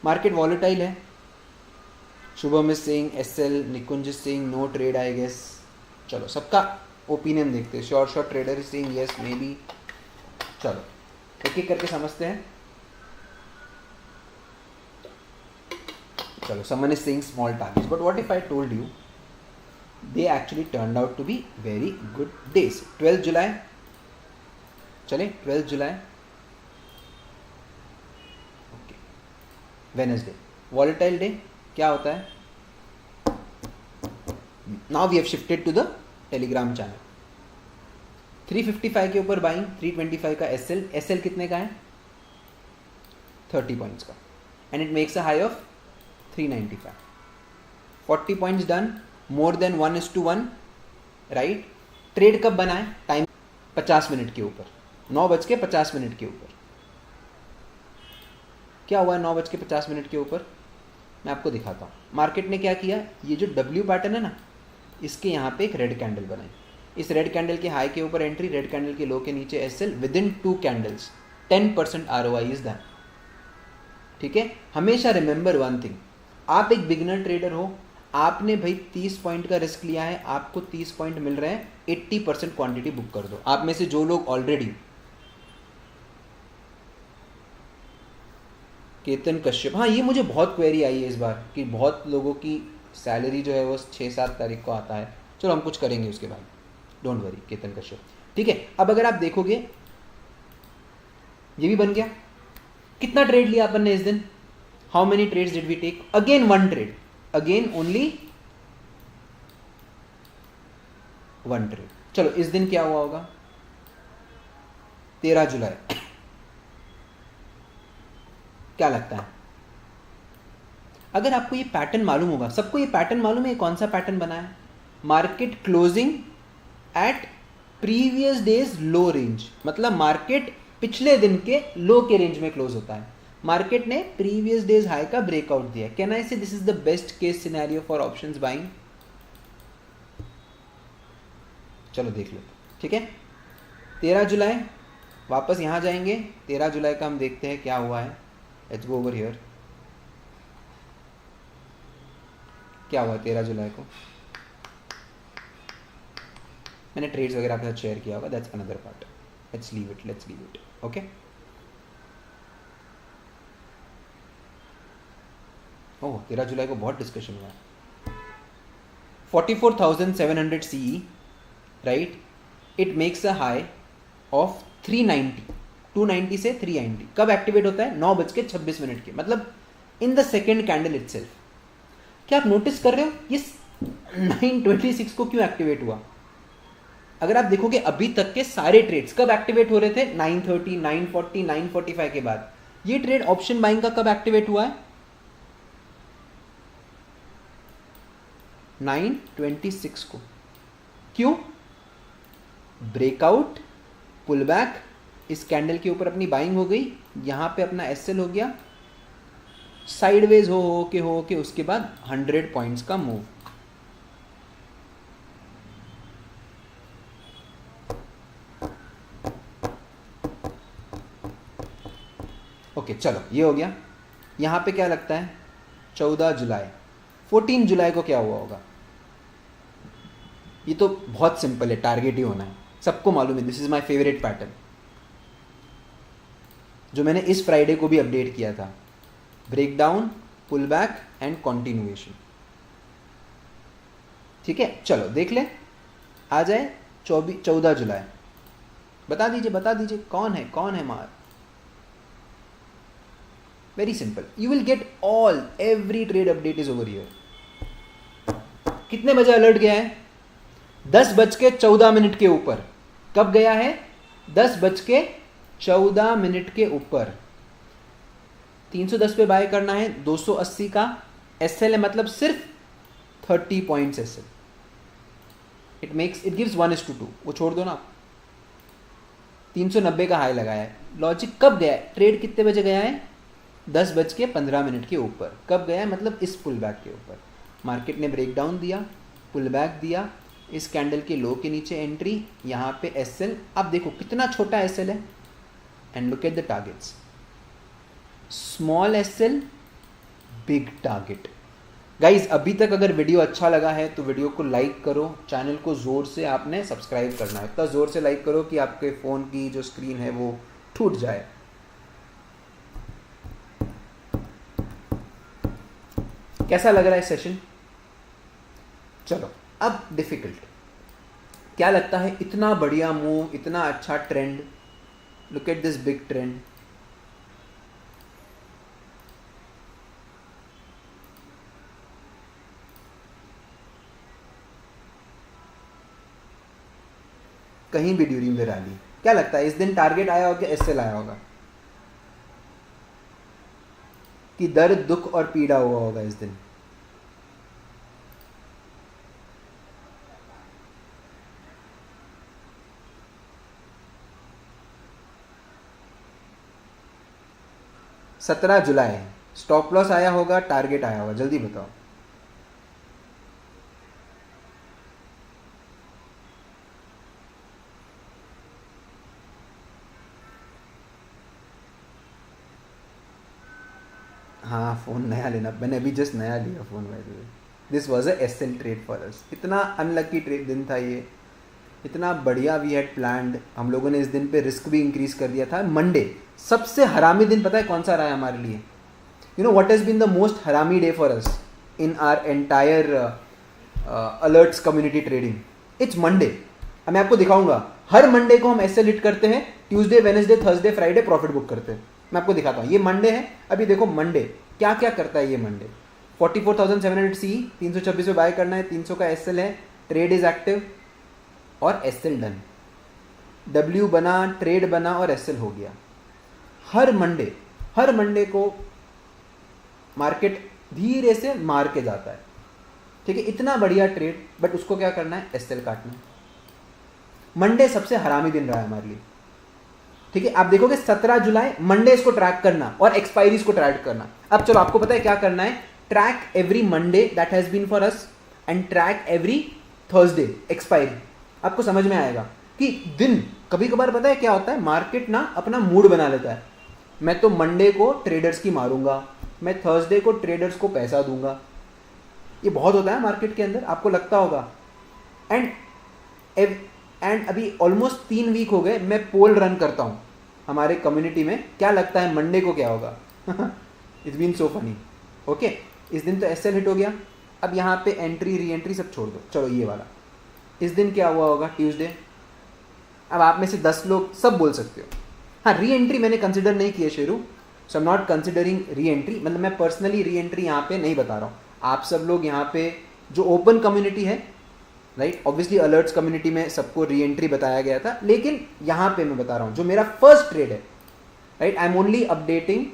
मार्केट वॉलेटाइल है. Shubham is saying SL, Nikunj is saying no trade I guess. चलो सबका ओपिनियन देखते हैं. Short trader is saying yes maybe. चलो एक एक करके समझते हैं. चलो someone is saying small targets, but what if I told you they actually turned out to be very good days? 12th July, चले 12th July, okay, Wednesday, volatile day. क्या होता है? Now we have shifted to the Telegram channel. 355 के ऊपर buying, 325 का SL. SL कितने का है? 30 पॉइंट्स का, and it makes a high of 395. 40 points done, more than 1:1, right. Trade कब बना है? टाइम 50 मिनट के ऊपर, 9:50 के ऊपर। क्या हुआ है 9:50 के ऊपर? मैं आपको दिखाता हूँ। मार्केट ने क्या किया, ये जो डब्ल्यू पैटर्न है ना, इसके यहाँ पे एक रेड कैंडल बनाई। इस रेड कैंडल के हाई के ऊपर एंट्री, रेड कैंडल के लो के नीचे SL, within 2 candles 10% ROI is that. ठीक है, हमेशा रिमेंबर वन थिंग, आप एक बिगिनर ट्रेडर हो, आपने भाई 30 पॉइंट का रिस्क लिया है, आपको 30 पॉइंट मिल रहे हैं, 80% क्वांटिटी बुक कर दो। आप में से जो लोग ऑलरेडी, केतन कश्यप, हाँ ये मुझे बहुत क्वेरी आई है इस बार कि बहुत लोगों की सैलरी जो है वो 6-7 तारीख को आता है। चलो हम कुछ करेंगे उसके बाद, डोंट वरी केतन कश्यप। ठीक है, अब अगर आप देखोगे ये भी बन गया। कितना ट्रेड लिया अपन ने इस दिन? How many trades did we take? Again 1 trade, again only 1 trade. चलो इस दिन क्या हुआ होगा? 13 जुलाई, क्या लगता है? अगर आपको ये पैटर्न मालूम होगा, सबको ये पैटर्न मालूम है, कौन सा पैटर्न बना है? Market closing at previous day's low range, मतलब मार्केट पिछले दिन के लो के रेंज में क्लोज होता है। मार्केट ने प्रीवियस डेज हाई का ब्रेकआउट दिया। कैन आई से this is the best case scenario for options buying? चलो देख लो। ठीक है, 13 जुलाई, वापस यहां जाएंगे। 13 जुलाई का हम देखते हैं क्या हुआ है। Let's go over here. क्या हुआ 13 जुलाई को? मैंने ट्रेड्स वगैरह आपके साथ शेयर किया होगा, that's another part. Let's leave it, okay. Oh 13 जुलाई को बहुत डिस्कशन हुआ। 44,700 CE, right. It makes a high of 390, 290 से 390। कब एक्टिवेट होता है? 9:26 के, मतलब in the second candle itself. क्या आप नोटिस कर रहे हो ये 9:26 को क्यों एक्टिवेट हुआ? अगर आप देखोगे अभी तक के सारे ट्रेड्स कब एक्टिवेट हो रहे थे? 9:30, 9:40, 9:45 के बाद। ये ट्रेड ऑप्शन बाइंग का कब एक्टिवेट हुआ है? 9:26 को। क्यों? ब्रेकआउट, पुल बैक, इस कैंडल के ऊपर अपनी बाइंग हो गई, यहां पे अपना एसएल हो गया, साइडवेज हो के उसके बाद 100 पॉइंट्स का मूव। ओके चलो ये हो गया। यहां पे क्या लगता है? 14 जुलाई, 14 जुलाई को क्या हुआ होगा? ये तो बहुत सिंपल है, टारगेट ही होना है, सबको मालूम है। This is my favourite pattern, जो मैंने इस फ्राइडे को भी अपडेट किया था। Breakdown, pull back and continuation. ठीक है, चलो देख ले। आ जाए 14 जुलाई, बता दीजिए कौन है मार। Very simple, you will get all every trade update is over here. कितने बजे अलर्ट गया है? 10:14 के ऊपर। कब गया है? 10:14 के ऊपर। 310 पे बाय करना है, 280 का एसएल है, मतलब सिर्फ 30 पॉइंट्स एसएल। इट गिव्स 1:2, वो छोड़ दो ना। 390 का हाई लगाया है। लॉजिक कब गया है? ट्रेड कितने बजे गया है? 10:15 के ऊपर। कब गया है? मतलब इस पुल बैक के ऊपर। मार्केट ने ब्रेकडाउन दिया, पुल बैक दिया, इस कैंडल के लो के नीचे एंट्री, यहां पे एसएल। अब देखो कितना छोटा एसएल है, and look at the targets. Small SL, big target. Guys अभी तक अगर वीडियो अच्छा लगा है तो वीडियो को लाइक करो, चैनल को जोर से आपने सब्सक्राइब करना है। इतना जोर से लाइक करो कि आपके फोन की जो स्क्रीन है वो टूट जाए। कैसा लग रहा है सेशन? चलो अब डिफिकल्ट। क्या लगता है? इतना बढ़िया मूव, इतना अच्छा trend, look at this big trend. कहीं भी ड्यूरिंग द रैली। क्या लगता है इस दिन टारगेट आया होगा, एसएल आया होगा, कि दर्द, दुख और पीड़ा हुआ होगा इस दिन? 17 जुलाई, स्टॉप लॉस आया होगा, टारगेट आया होगा, जल्दी बताओ। हाँ फ़ोन नया लेना, मैंने अभी जस्ट नया लिया phone. By the way this was a SL trade for us. इतना अनलकी ट्रेड दिन था ये, इतना बढ़िया वी हैड प्लान्ड। हम लोगों ने इस दिन पे रिस्क भी इंक्रीज कर दिया था। मंडे सबसे हरामी दिन पता है कौन सा रहा है हमारे लिए? You know what has been the most हरामी day for us in our entire alerts community trading? It's Monday. अब मैं आपको दिखाऊंगा, हर मंडे को हम एसएल हिट करते हैं, Tuesday Wednesday Thursday Friday profit book करते हैं। मैं आपको दिखाता हूँ, ये मंडे है। अभी देखो मंडे क्या क्या करता है ये मंडे। 44,700 सी, 326 पे बाय करना है, 300 का एसएल है, ट्रेड इज एक्टिव और एसएल डन। डब्ल्यू बना, ट्रेड बना और एसएल हो गया। हर मंडे को मार्केट धीरे से मार के जाता है, ठीक है, इतना बढ़िया ट्रेड, बट उसको क्या करना है? एसएल काटना है। मंडे सबसे हरामी दिन रहा है हमारे लिए, ठीक है। आप देखोगे 17 जुलाई मंडे इसको ट्रैक करना और एक्सपायरीज को ट्रैक करना। अब चलो आपको पता है क्या करना है? Track every Monday that has been for us and track every Thursday expiry. आपको समझ में आएगा कि दिन कभी कभार पता है क्या होता है, मार्केट ना अपना मूड बना लेता है। मैं तो मंडे को ट्रेडर्स की मारूंगा, मैं थर्सडे को ट्रेडर्स को पैसा दूंगा। ये बहुत होता है मार्केट के अंदर, आपको लगता होगा। एंड अभी ऑलमोस्ट 3 वीक हो गए मैं पोल रन करता हूँ हमारे कम्युनिटी में, क्या लगता है मंडे को क्या होगा? It's been so funny. Okay, इस दिन तो एसएल हिट हो गया। अब यहाँ पे एंट्री री एंट्री सब छोड़ दो, चलो ये वाला इस दिन क्या हुआ होगा? ट्यूसडे। अब आप में से 10 लोग सब बोल सकते हो हाँ री एंट्री मैंने कंसिडर नहीं किया Sheru, so I am not considering reentry. मतलब मैं पर्सनली री एंट्री यहाँ पे नहीं बता रहा हूँ। आप सब लोग यहाँ पे जो ओपन कम्युनिटी है, राइट, ऑब्वियसली अलर्ट्स कम्युनिटी में सबको री एंट्री बताया गया था, लेकिन यहाँ पे मैं बता रहा हूँ जो मेरा फर्स्ट ट्रेड है, right, I am only updating,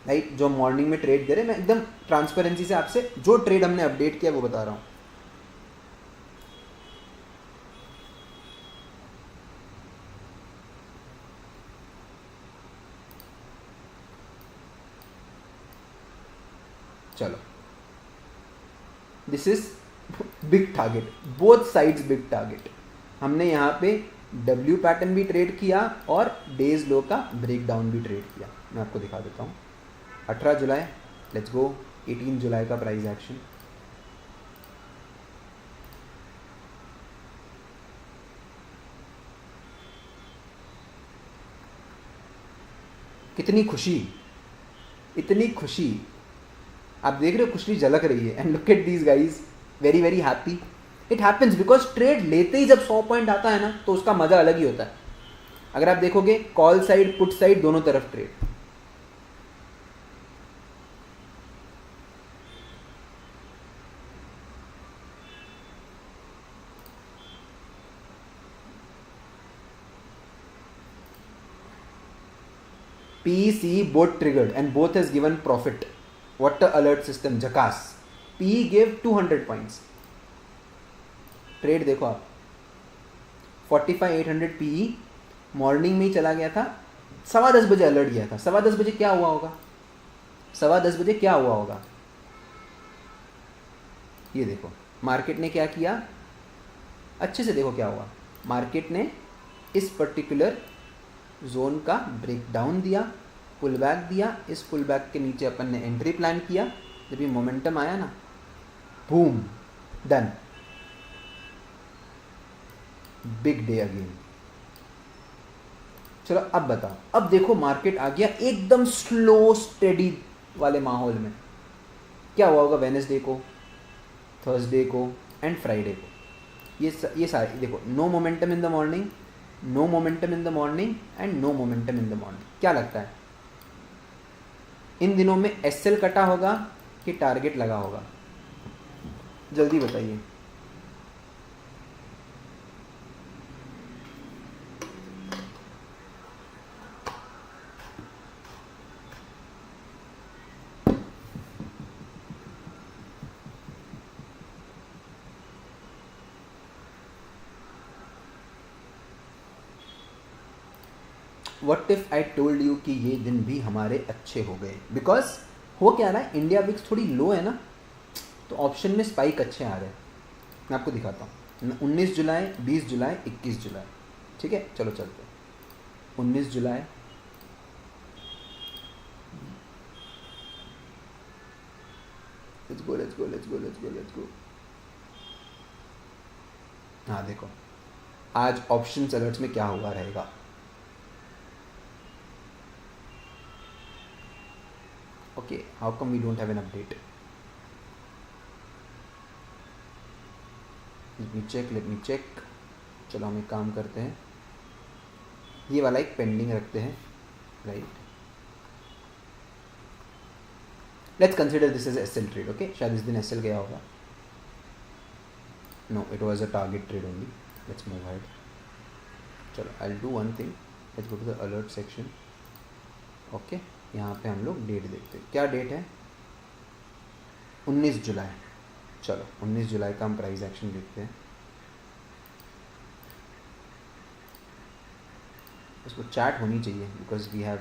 right, जो मॉर्निंग में ट्रेड दे रहे, मैं एकदम ट्रांसपेरेंसी से आपसे जो ट्रेड हमने अपडेट किया वो बता रहा हूँ। चलो, this is big target, both sides big target. हमने यहाँ पे डब्ल्यू पैटर्न भी ट्रेड किया और डेज लो का ब्रेकडाउन भी ट्रेड किया। मैं आपको दिखा देता हूँ। 18 जुलाई, लेट्स गो, 18 जुलाई का प्राइस एक्शन। कितनी खुशी, इतनी खुशी, आप देख रहे हो, खुशी झलक रही है। And look at these guys, very very happy. It happens because trade लेते ही जब 100 पॉइंट आता है ना, तो उसका मजा अलग ही होता है। अगर आप देखोगे कॉल साइड पुट साइड दोनों तरफ trade. PEC both triggered and both has given profit. What a alert system, झकास। PE gave 200 points। ट्रेड देखो आप, 45,800 PE मॉर्निंग में ही चला गया था। 10:15 बजे अलर्ट गया था। 10:15 बजे क्या हुआ होगा? 10:15 बजे क्या हुआ होगा? ये देखो मार्केट ने क्या किया, अच्छे से देखो क्या हुआ। मार्केट ने इस पर्टिकुलर जोन का ब्रेकडाउन दिया, पुल बैक दिया। इस पुल बैक के नीचे अपन ने एंट्री प्लान किया। जब ये मोमेंटम आया ना, boom, done, big day again. चलो अब बताओ, अब देखो मार्केट आ गया एकदम स्लो स्टेडी वाले माहौल में। क्या हुआ होगा वेडनेसडे को, थर्सडे को एंड फ्राइडे को? ये सारे देखो, no momentum in the morning, no momentum in the morning and no momentum in the morning. क्या लगता है इन दिनों में एसएल कटा होगा कि टारगेट लगा होगा? जल्दी बताइए। What if I told you कि ये दिन भी हमारे अच्छे हो गए, बिकॉज हो क्या रहा है, इंडिया विक्स थोड़ी लो है ना, तो ऑप्शन में स्पाइक अच्छे आ रहे हैं। मैं आपको दिखाता हूँ, 19 जुलाई, 20 जुलाई, 21 जुलाई, ठीक है, चलो चलते हैं। 19 जुलाई, let's go let's go let's go let's go let's go. हाँ देखो आज ऑप्शन अलर्ट्स में क्या हुआ रहेगा। Okay, how come we don't have an update? Let me check. चलो हम एक काम करते हैं, ये वाला एक पेंडिंग रखते हैं, right. Let's consider this is SL trade, okay. शायद इस दिन एसएल गया होगा। No, it was a target trade only. Let's move ahead. चलो I will do one thing, let's go to the alert section, okay. यहाँ पे हम लोग डेट देखते हैं, क्या डेट है, 19 जुलाई। चलो 19 जुलाई का हम प्राइस एक्शन देखते हैं। उसको चैट होनी चाहिए because we have,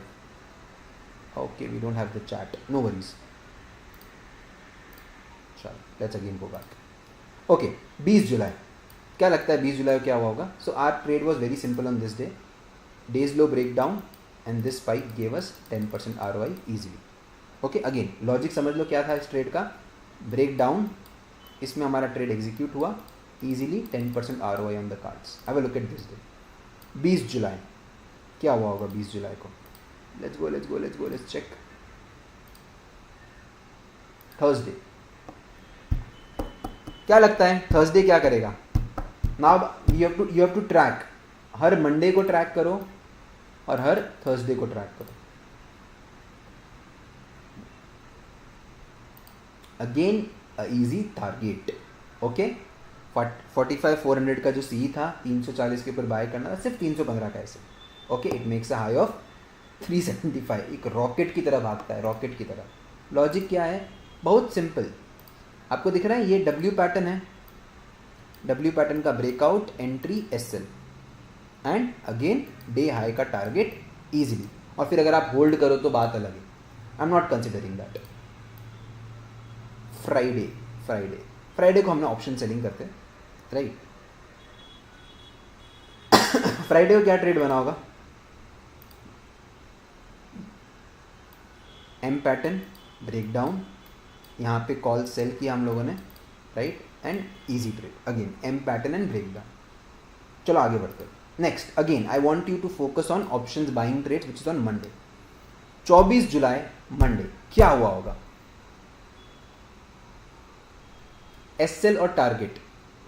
okay we don't have the chat, no worries. चलो let's again go back. Okay 20 जुलाई, क्या लगता है 20 जुलाई को क्या हुआ होगा? So our trade was very simple on this day, day's low break down and this spike gave us 10% ROI easily. Okay again logic समझ लो क्या था इस ट्रेड का, ब्रेक डाउन, इसमें हमारा ट्रेड एग्जीक्यूट हुआ easily, 10% ROI on the cards. Have a look at this day. 20 जुलाई क्या हुआ होगा 20 जुलाई को? Let's go let's go let's go let's check. Thursday, क्या लगता है थर्सडे क्या करेगा? Now you have to track, हर मंडे को ट्रैक करो और हर थर्सडे को ट्रैक करो। Again easy target, okay. 45,400 का जो सी था, 340 के ऊपर बाय करना था, सिर्फ 315 का ऐसे, okay. It makes a high of 375, एक रॉकेट की तरह भागता है, रॉकेट की तरह। लॉजिक क्या है? बहुत सिंपल, आपको दिख रहा है ये डब्ल्यू पैटर्न है, डब्ल्यू पैटर्न का breakout, entry SL and again day high का टारगेट इजीली, और फिर अगर आप होल्ड करो तो बात अलग है। आई am not considering that. Friday को हमने ऑप्शन सेलिंग करते हैं, राइट। फ्राइडे को क्या ट्रेड बना होगा? एम पैटर्न ब्रेकडाउन, यहाँ पे कॉल सेल किया हम लोगों ने, right, and easy trade again M pattern and breakdown. चलो आगे बढ़ते हैं। Next again I want you to focus on options buying trades which is on Monday. 24 जुलाई मंडे क्या हुआ होगा? एसएल और टारगेट।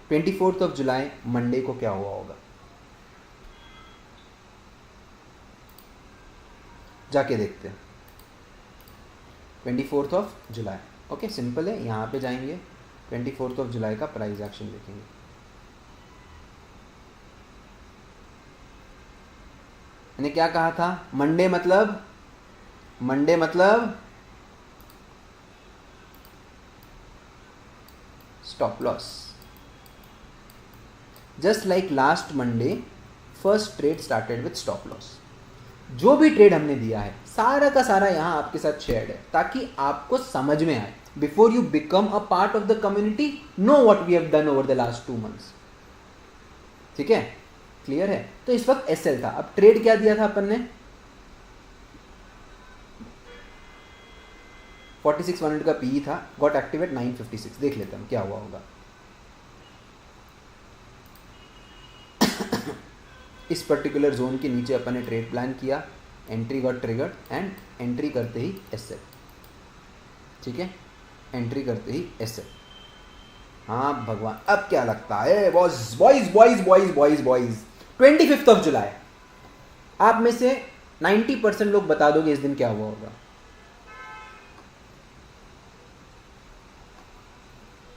24 जुलाई मंडे को क्या हुआ होगा? जाके देखते हैं। 24 जुलाई, ओके सिंपल है, यहाँ पे जाएंगे, 24 जुलाई का प्राइस एक्शन देखेंगे। मैंने क्या कहा था? मंडे मतलब stop loss. Just like last Monday first trade started with stop loss. जो भी ट्रेड हमने दिया है सारा का सारा यहाँ आपके साथ शेयर्ड है, ताकि आपको समझ में आए, before you become a part of the community, know what we have done over the last 2 months। ठीक है, क्लियर है? तो इस वक्त एसएल था। अब ट्रेड क्या दिया था अपन ने? 46,100 का पीई था, गॉट एक्टिव एट 956। देख लेते हैं क्या हुआ होगा। इस पर्टिकुलर जोन के नीचे अपन ने ट्रेड प्लान किया, entry got triggered and entry करते ही एसएल। ठीक है, एंट्री करते ही एसएल। हाँ भगवान, अब क्या लगता है? Boys boys boys boys boys boys 25 जुलाई, आप में से 90% लोग बता दोगे इस दिन क्या हुआ होगा।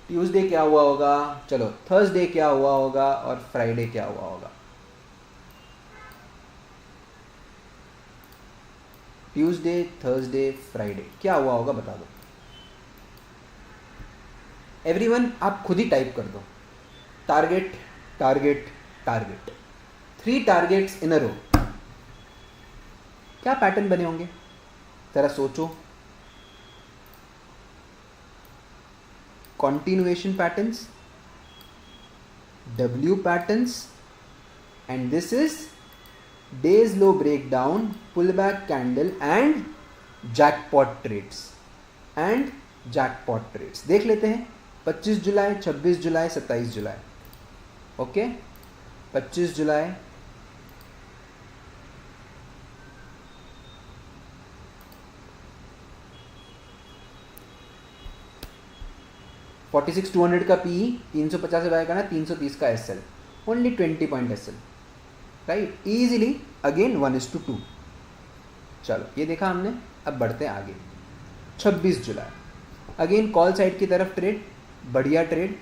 ट्यूसडे क्या हुआ होगा, चलो थर्सडे क्या हुआ होगा और फ्राइडे क्या हुआ होगा। ट्यूसडे, थर्सडे, फ्राइडे क्या हुआ होगा बता दो। एवरीवन आप खुद ही टाइप कर दो, target target target, 3 targets in a row. क्या पैटर्न बने होंगे, जरा सोचो। continuation patterns, W patterns, and this is days low breakdown, pullback candle and jackpot trades and jackpot trades। देख लेते हैं 25 जुलाई, 26 जुलाई, 27 जुलाई। ओके 25 जुलाई, 46,200 का पी, 350 से बाय करना, 330 का SL, only 20 point SL, right, easily again 1:2। चलो ये देखा हमने, अब बढ़ते हैं आगे। 26 जुलाई अगेन कॉल साइड की तरफ ट्रेड, बढ़िया ट्रेड,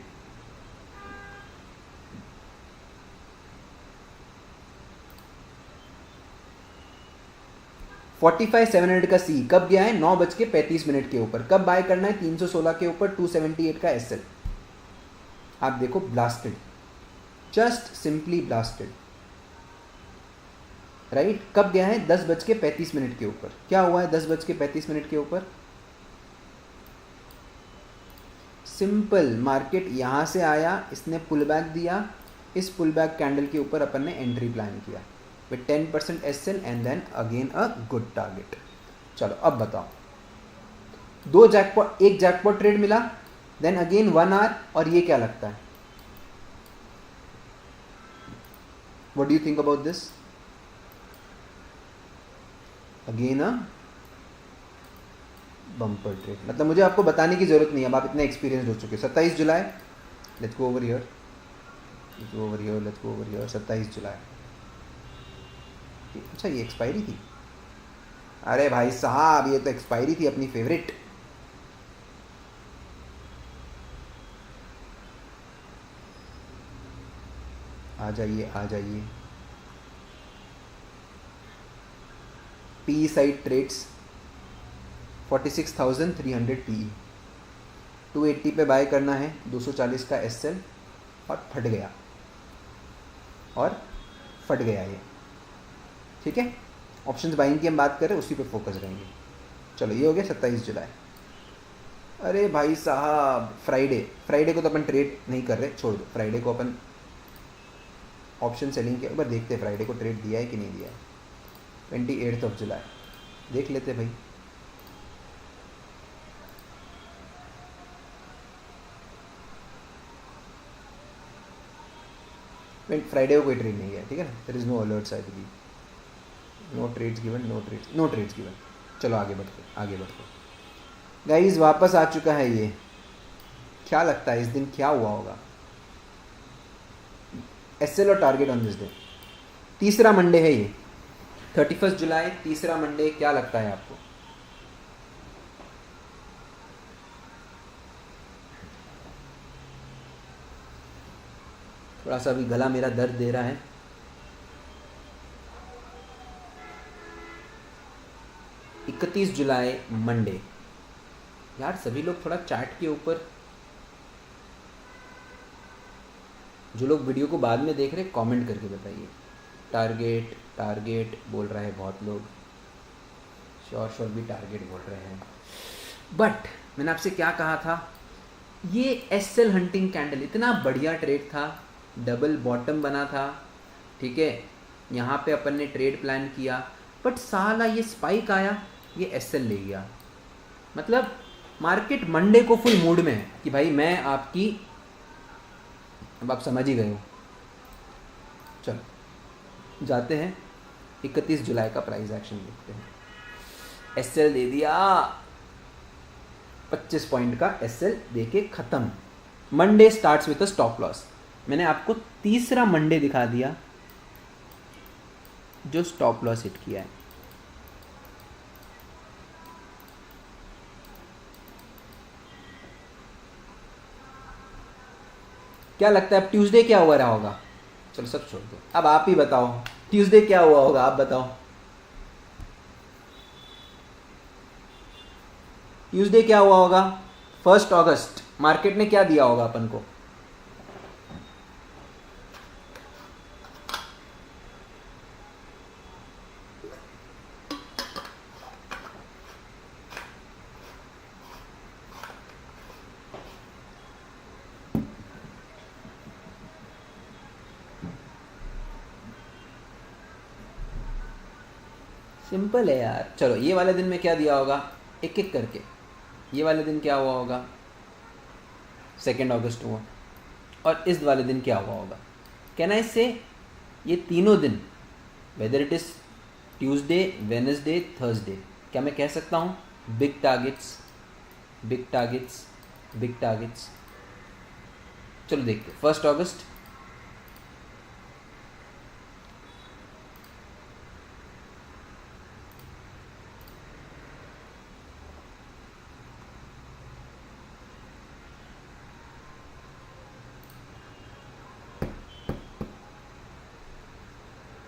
$45,700 का सी, कब गया है 9:35 के ऊपर। कब बाय करना है 316 के ऊपर, 278 का एसएल। आप देखो blasted, just simply blasted, right. कब गया है 10:35 के ऊपर। क्या हुआ है 10:35 के ऊपर, सिंपल मार्केट यहां से आया, इसने पुल बैक दिया, इस पुल बैक कैंडल के ऊपर अपन ने एंट्री प्लान किया with 10% SL and then again a good target। चलो अब बताओ, दो जैकपॉट, एक जैकपॉट ट्रेड मिला, देन अगेन 1 आवर, और ये क्या लगता है, what do you think about this, again a bumper trade. मतलब मुझे आपको बताने की जरूरत नहीं है, अब आप इतने एक्सपीरियंस हो चुके। 27 जुलाई, let's go over here, let's go over here, let's go over here. 27 जुलाई, अच्छा ये एक्सपायरी थी, अरे भाई साहब ये तो एक्सपायरी थी अपनी फेवरेट। आ जाइए आ जाइए, पी साइड ट्रेड्स 46,300 पी, 280 पे बाय करना है, 240 का एसएल, और फट गया, और फट गया ये, ठीक है। ऑप्शंस बाइंग की हम बात करें, उसी पे फोकस रहेंगे। चलो ये हो गया 27 जुलाई। अरे भाई साहब फ्राइडे को तो अपन ट्रेड नहीं कर रहे, छोड़ दो, फ्राइडे को अपन ऑप्शन सेलिंग के ऊपर देखते हैं फ्राइडे को ट्रेड दिया है कि नहीं दिया है। 28 जुलाई देख लेते भाई, फ्राइडे को कोई ट्रेड नहीं है, ठीक है ना, there is no alerts I believe, no trades given, no trades given. चलो आगे बढ़ते गाइस, वापस आ चुका है ये। क्या लगता है इस दिन क्या हुआ होगा, एसएल और टारगेट ऑन दिस डे, तीसरा मंडे है ये, 31 जुलाई, तीसरा मंडे, क्या लगता है आपको, थोड़ा सा अभी गला मेरा दर्द दे रहा है। 31 जुलाई मंडे, यार सभी लोग थोड़ा चैट के ऊपर, जो लोग वीडियो को बाद में देख रहे हैं कमेंट करके बताइए। टारगेट बोल रहा है बहुत लोग, श्योर भी टारगेट बोल रहे हैं। बट मैंने आपसे क्या कहा था, ये एसएल हंटिंग कैंडल इतना बढ़िया ट्रेड था, डबल बॉटम बना था, ठीक है, यहाँ पे अपन ने ट्रेड प्लान किया, बट साला ये स्पाइक आया, ये एसएल ले गया। मतलब मार्केट मंडे को फुल मूड में है कि भाई मैं आपकी, अब आप समझ ही गए हो। चलो जाते हैं 31 जुलाई का प्राइस एक्शन देखते हैं। एसएल दे दिया, 25 पॉइंट का एसएल देके खत्म। Monday starts with a stop loss. मैंने आपको तीसरा मंडे दिखा दिया जो स्टॉप लॉस हिट किया है। क्या लगता है अब ट्यूसडे क्या हुआ रहा होगा? चलो सब छोड़ दो, अब आप ही बताओ ट्यूसडे क्या हुआ होगा, आप बताओ। ट्यूसडे क्या हुआ होगा? 1 अगस्त मार्केट ने क्या दिया होगा अपन को? सिंपल है यार। चलो ये वाले दिन में क्या दिया होगा, एक एक करके। ये वाले दिन क्या हुआ होगा, 2 अगस्त हुआ। और इस वाले दिन क्या हुआ होगा। कैन आई से ये तीनों दिन, whether it is Tuesday, Wednesday, Thursday, क्या मैं कह सकता हूँ big targets, big targets, big targets. चलो देखते 1 अगस्त।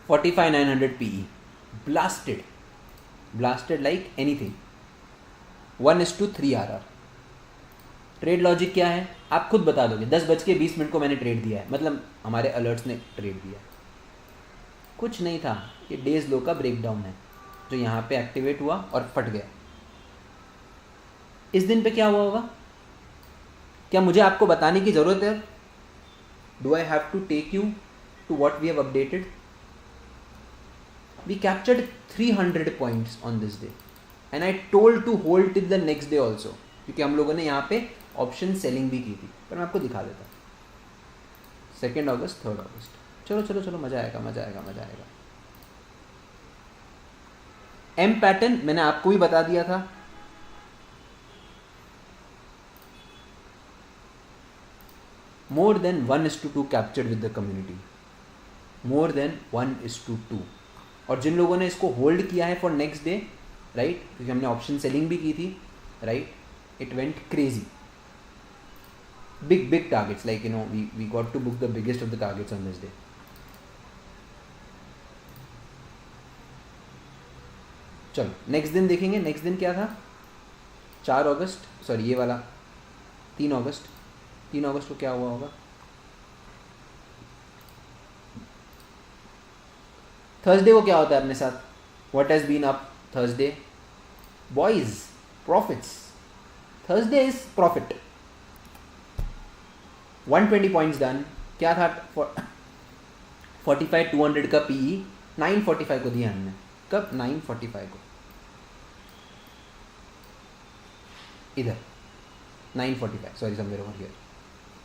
$45,900 PE, blasted like anything, 1:3 RR। Trade logic क्या है आप खुद बता दोगे। 10:20 को मैंने ट्रेड दिया है, मतलब हमारे अलर्ट्स ने ट्रेड दिया, कुछ नहीं था। ये डेज लो का ब्रेकडाउन है जो यहाँ पे एक्टिवेट हुआ और फट गया। इस दिन पे क्या हुआ होगा, क्या मुझे आपको बताने की जरूरत है? Do I have to take you to what we have updated? We captured 300 points on this day and I told to hold till the next day also, क्योंकि हम लोगों ने यहाँ पे ऑप्शन सेलिंग भी की थी। पर मैं आपको दिखा देता हूँ 2 अगस्त, 3 अगस्त। चलो चलो चलो, मजा आएगा मजा आएगा मजा आएगा। एम पैटर्न मैंने आपको भी बता दिया था, more than 1:2 captured with the community, more than 1:2। और जिन लोगों ने इसको होल्ड किया है फॉर नेक्स्ट डे, राइट, क्योंकि हमने ऑप्शन सेलिंग भी की थी, right, it went crazy. Big big targets, like we got to book the biggest of the targets on this day. चलो नेक्स्ट दिन देखेंगे। नेक्स्ट दिन क्या था, 4 अगस्त, सॉरी ये वाला 3 अगस्त। 3 अगस्त को क्या हुआ होगा, थर्सडे को क्या होता है अपने साथ, what has been up Thursday boys, profits. Thursday is profit, 120 points done. क्या था 45,200 का पीई, 945 को दिया हमने। कब, 945 को, इधर 945, sorry somewhere over here.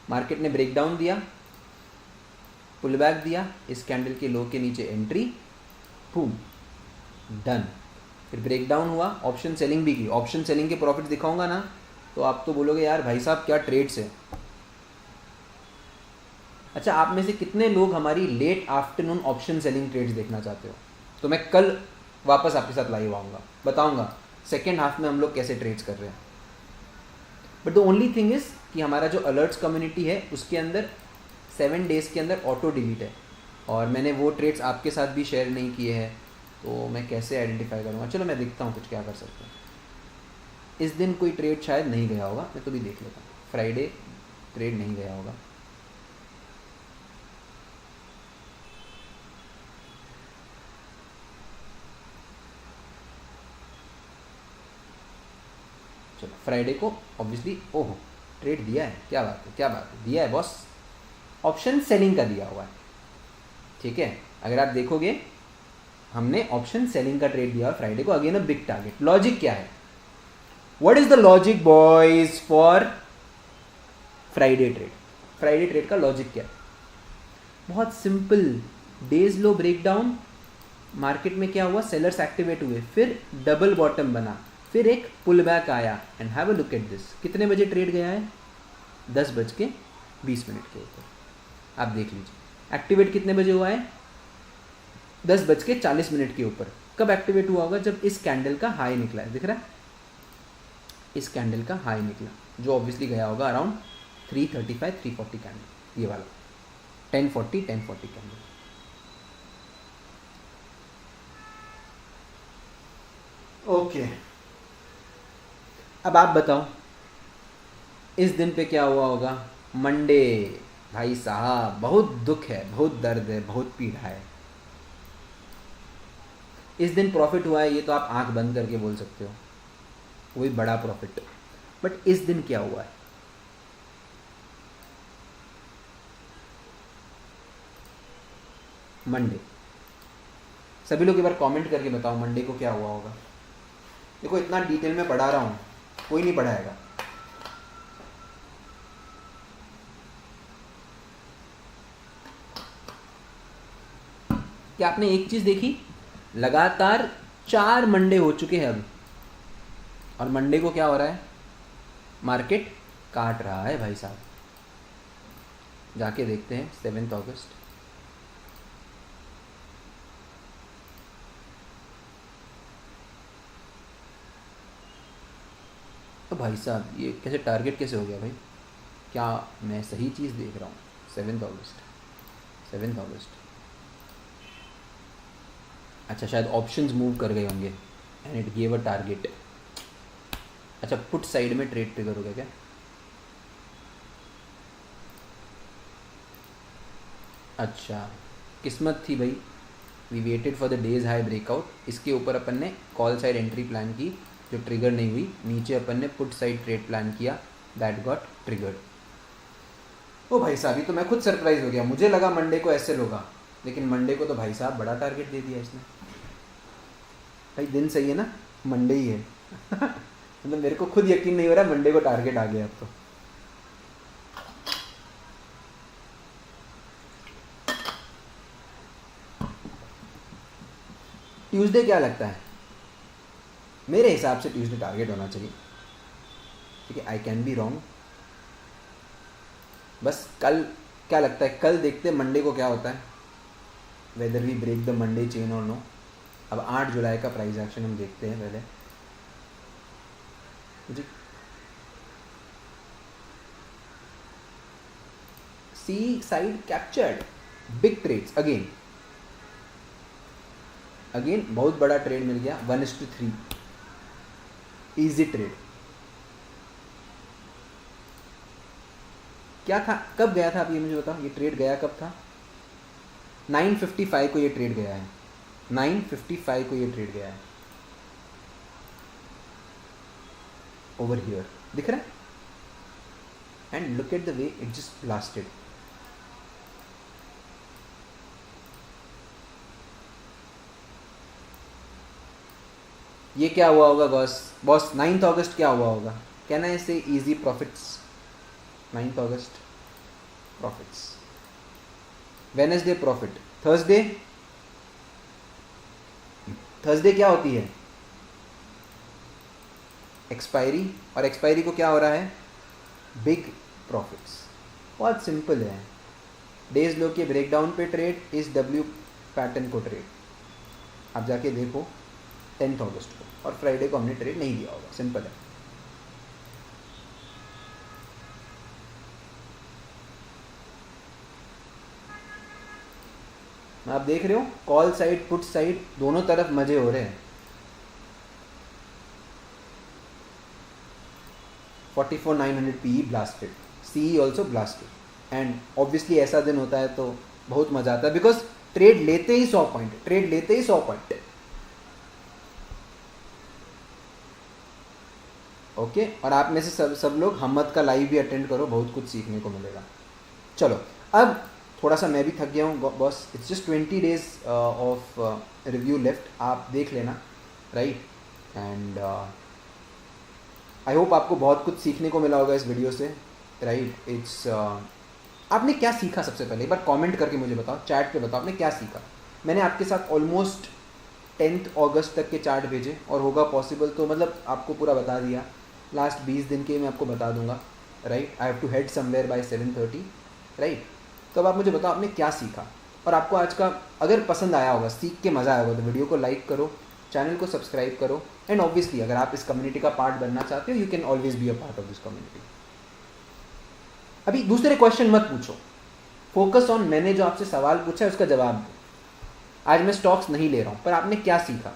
Market ने ब्रेकडाउन दिया, पुल बैक दिया, इस कैंडल के लो के नीचे एंट्री, बूम, डन। फिर ब्रेकडाउन हुआ, ऑप्शन सेलिंग भी की। ऑप्शन सेलिंग के प्रॉफिट दिखाऊंगा ना तो आप तो बोलोगे यार भाई साहब क्या ट्रेड्स है। अच्छा, आप में से कितने लोग हमारी late afternoon option selling trades देखना चाहते हो? तो मैं कल वापस आपके साथ लाइव आऊँगा, बताऊँगा सेकेंड हाफ में हम लोग कैसे ट्रेड्स कर रहे हैं। But the only thing is कि हमारा जो अलर्ट्स कम्युनिटी है उसके अंदर 7 डेज़ के अंदर ऑटो डिलीट है, और मैंने वो ट्रेड्स आपके साथ भी शेयर नहीं किए हैं, तो मैं कैसे आइडेंटिफाई करूँगा? चलो मैं देखता हूँ कुछ क्या कर सकते हैं। इस दिन कोई ट्रेड शायद नहीं गया होगा, मैं तो भी देख लेता हूँ। फ्राइडे ट्रेड नहीं गया होगा। चलो फ्राइडे को ऑब्वियसली, ओहो ट्रेड दिया है, क्या बात है क्या बात है, दिया है बॉस, ऑप्शन सेलिंग का दिया हुआ है। ठीक है, अगर आप देखोगे हमने ऑप्शन सेलिंग का ट्रेड दिया फ्राइडे को, again a big target. Logic क्या है, what is the logic boys for Friday trade? Friday trade का लॉजिक क्या है? बहुत सिंपल, डेज लो ब्रेकडाउन, मार्केट में क्या हुआ, सेलर्स एक्टिवेट हुए, फिर डबल बॉटम बना, फिर एक पुल बैक आया, and have a look at this. कितने बजे ट्रेड गया है, 10:20 के ऊपर, आप देख लीजिए। एक्टिवेट कितने बजे हुआ है, 10:40 के ऊपर। कब एक्टिवेट हुआ होगा, जब इस कैंडल का हाई निकला है, दिख रहा है, इस कैंडल का हाई निकला, जो ऑब्वियसली गया होगा अराउंड 335 340 कैंडल, ये वाला 1040 कैंडल। ओके, अब आप बताओ इस दिन पे क्या हुआ होगा, मंडे। भाई साहब बहुत दुख है, बहुत दर्द है, बहुत पीड़ा है। इस दिन प्रॉफिट हुआ है, ये तो आप आंख बंद करके बोल सकते हो, वही बड़ा प्रॉफिट। बट इस दिन क्या हुआ है, मंडे सभी लोग एक बार कमेंट करके बताओ मंडे को क्या हुआ होगा। देखो इतना डिटेल में पढ़ा रहा हूँ, कोई नहीं पढ़ाएगा। क्या आपने एक चीज देखी, लगातार 4 मंडे हो चुके हैं अब, और मंडे को क्या हो रहा है, मार्केट काट रहा है भाई साहब। जाके देखते हैं 7 अगस्त। तो भाई साहब ये कैसे टारगेट कैसे हो गया भाई, क्या मैं सही चीज़ देख रहा हूँ? 7 अगस्त, अच्छा शायद ऑप्शंस मूव कर गए होंगे and it give a target. अच्छा पुट साइड में ट्रेड ट्रिगर हो गया क्या? अच्छा किस्मत थी भाई, we waited for the day's high breakout, इसके ऊपर अपन ने कॉल साइड एंट्री प्लान की जो ट्रिगर नहीं हुई, नीचे अपन ने पुट साइड ट्रेड प्लान किया, दैट गॉट ट्रिगर्ड। ओ भाई साहब ये तो मैं खुद सरप्राइज हो गया, मुझे लगा मंडे को ऐसे होगा, लेकिन मंडे को तो भाई साहब बड़ा टारगेट दे दिया इसने। भाई दिन सही है ना, मंडे ही है मतलब मेरे को खुद यकीन नहीं हो रहा मंडे को टारगेट आ गया अब तो। ट्यूसडे क्या लगता है? मेरे हिसाब से ट्यूसडे टारगेट होना चाहिए, ठीक है, आई कैन बी रॉन्ग। बस कल क्या लगता है, कल देखते हैं मंडे को क्या होता है, whether we break the Monday chain और नो। अब 8 जुलाई का प्राइस एक्शन हम देखते हैं पहले। मुझे C side captured, big trades again बहुत बड़ा ट्रेड मिल गया, 1:3 इजी ट्रेड। क्या था, कब गया था आप ये मुझे बताओ, ये ट्रेड गया कब था? 9:55 को ये ट्रेड गया है, 9:55 को ये ट्रेड गया है, ओवर हियर दिख रहा है, and look at the way it just blasted. ये क्या हुआ होगा बॉस 9 अगस्त क्या हुआ होगा? कैन आई से इजी प्रॉफिट्स? 9 अगस्त प्रॉफिट्स, वेडनेसडे प्रॉफिट, थर्सडे क्या होती है? एक्सपायरी, और एक्सपायरी को क्या हो रहा है? Big profits. बहुत सिंपल है, डेज लो के ब्रेकडाउन पे ट्रेड, इस डब्ल्यू पैटर्न को ट्रेड। आप जाके देखो 10 अगस्त को, और फ्राइडे को हमने ट्रेड नहीं दिया होगा, सिंपल है। आप देख रहे हो कॉल साइड पुट साइड दोनों तरफ मजे हो रहे हैं। 44,900 PE blasted, CE also blasted, and obviously ऐसा दिन होता है तो बहुत मजा आता है, बिकॉज ट्रेड लेते ही 100 पॉइंट, ओके। और आप में से सब लोग हमद का लाइव भी अटेंड करो, बहुत कुछ सीखने को मिलेगा। चलो अब थोड़ा सा मैं भी थक गया हूँ boss, it's just 20 days of review left, आप देख लेना, राइट। एंड आई होप आपको बहुत कुछ सीखने को मिला होगा इस वीडियो से, राइट। इट्स आपने क्या सीखा सबसे पहले एक बार कमेंट करके मुझे बताओ, चैट पे बताओ आपने क्या सीखा। मैंने आपके साथ ऑलमोस्ट 10 अगस्त तक के चार्ट भेजे, और होगा पॉसिबल तो मतलब आपको पूरा बता दिया, लास्ट 20 दिन के मैं आपको बता दूंगा, right. I have to head somewhere by 7:30, right. तो अब आप मुझे बताओ आपने क्या सीखा, और आपको आज का अगर पसंद आया होगा, सीख के मज़ा आया होगा, तो वीडियो को लाइक करो, चैनल को सब्सक्राइब करो, एंड ऑब्वियसली अगर आप इस कम्युनिटी का पार्ट बनना चाहते हो, you can always be a part of this community. अभी दूसरे क्वेश्चन मत पूछो, फोकस ऑन मैंने जो आपसे सवाल पूछा है उसका जवाब दो। आज मैं स्टॉक्स नहीं ले रहा हूं, पर आपने क्या सीखा,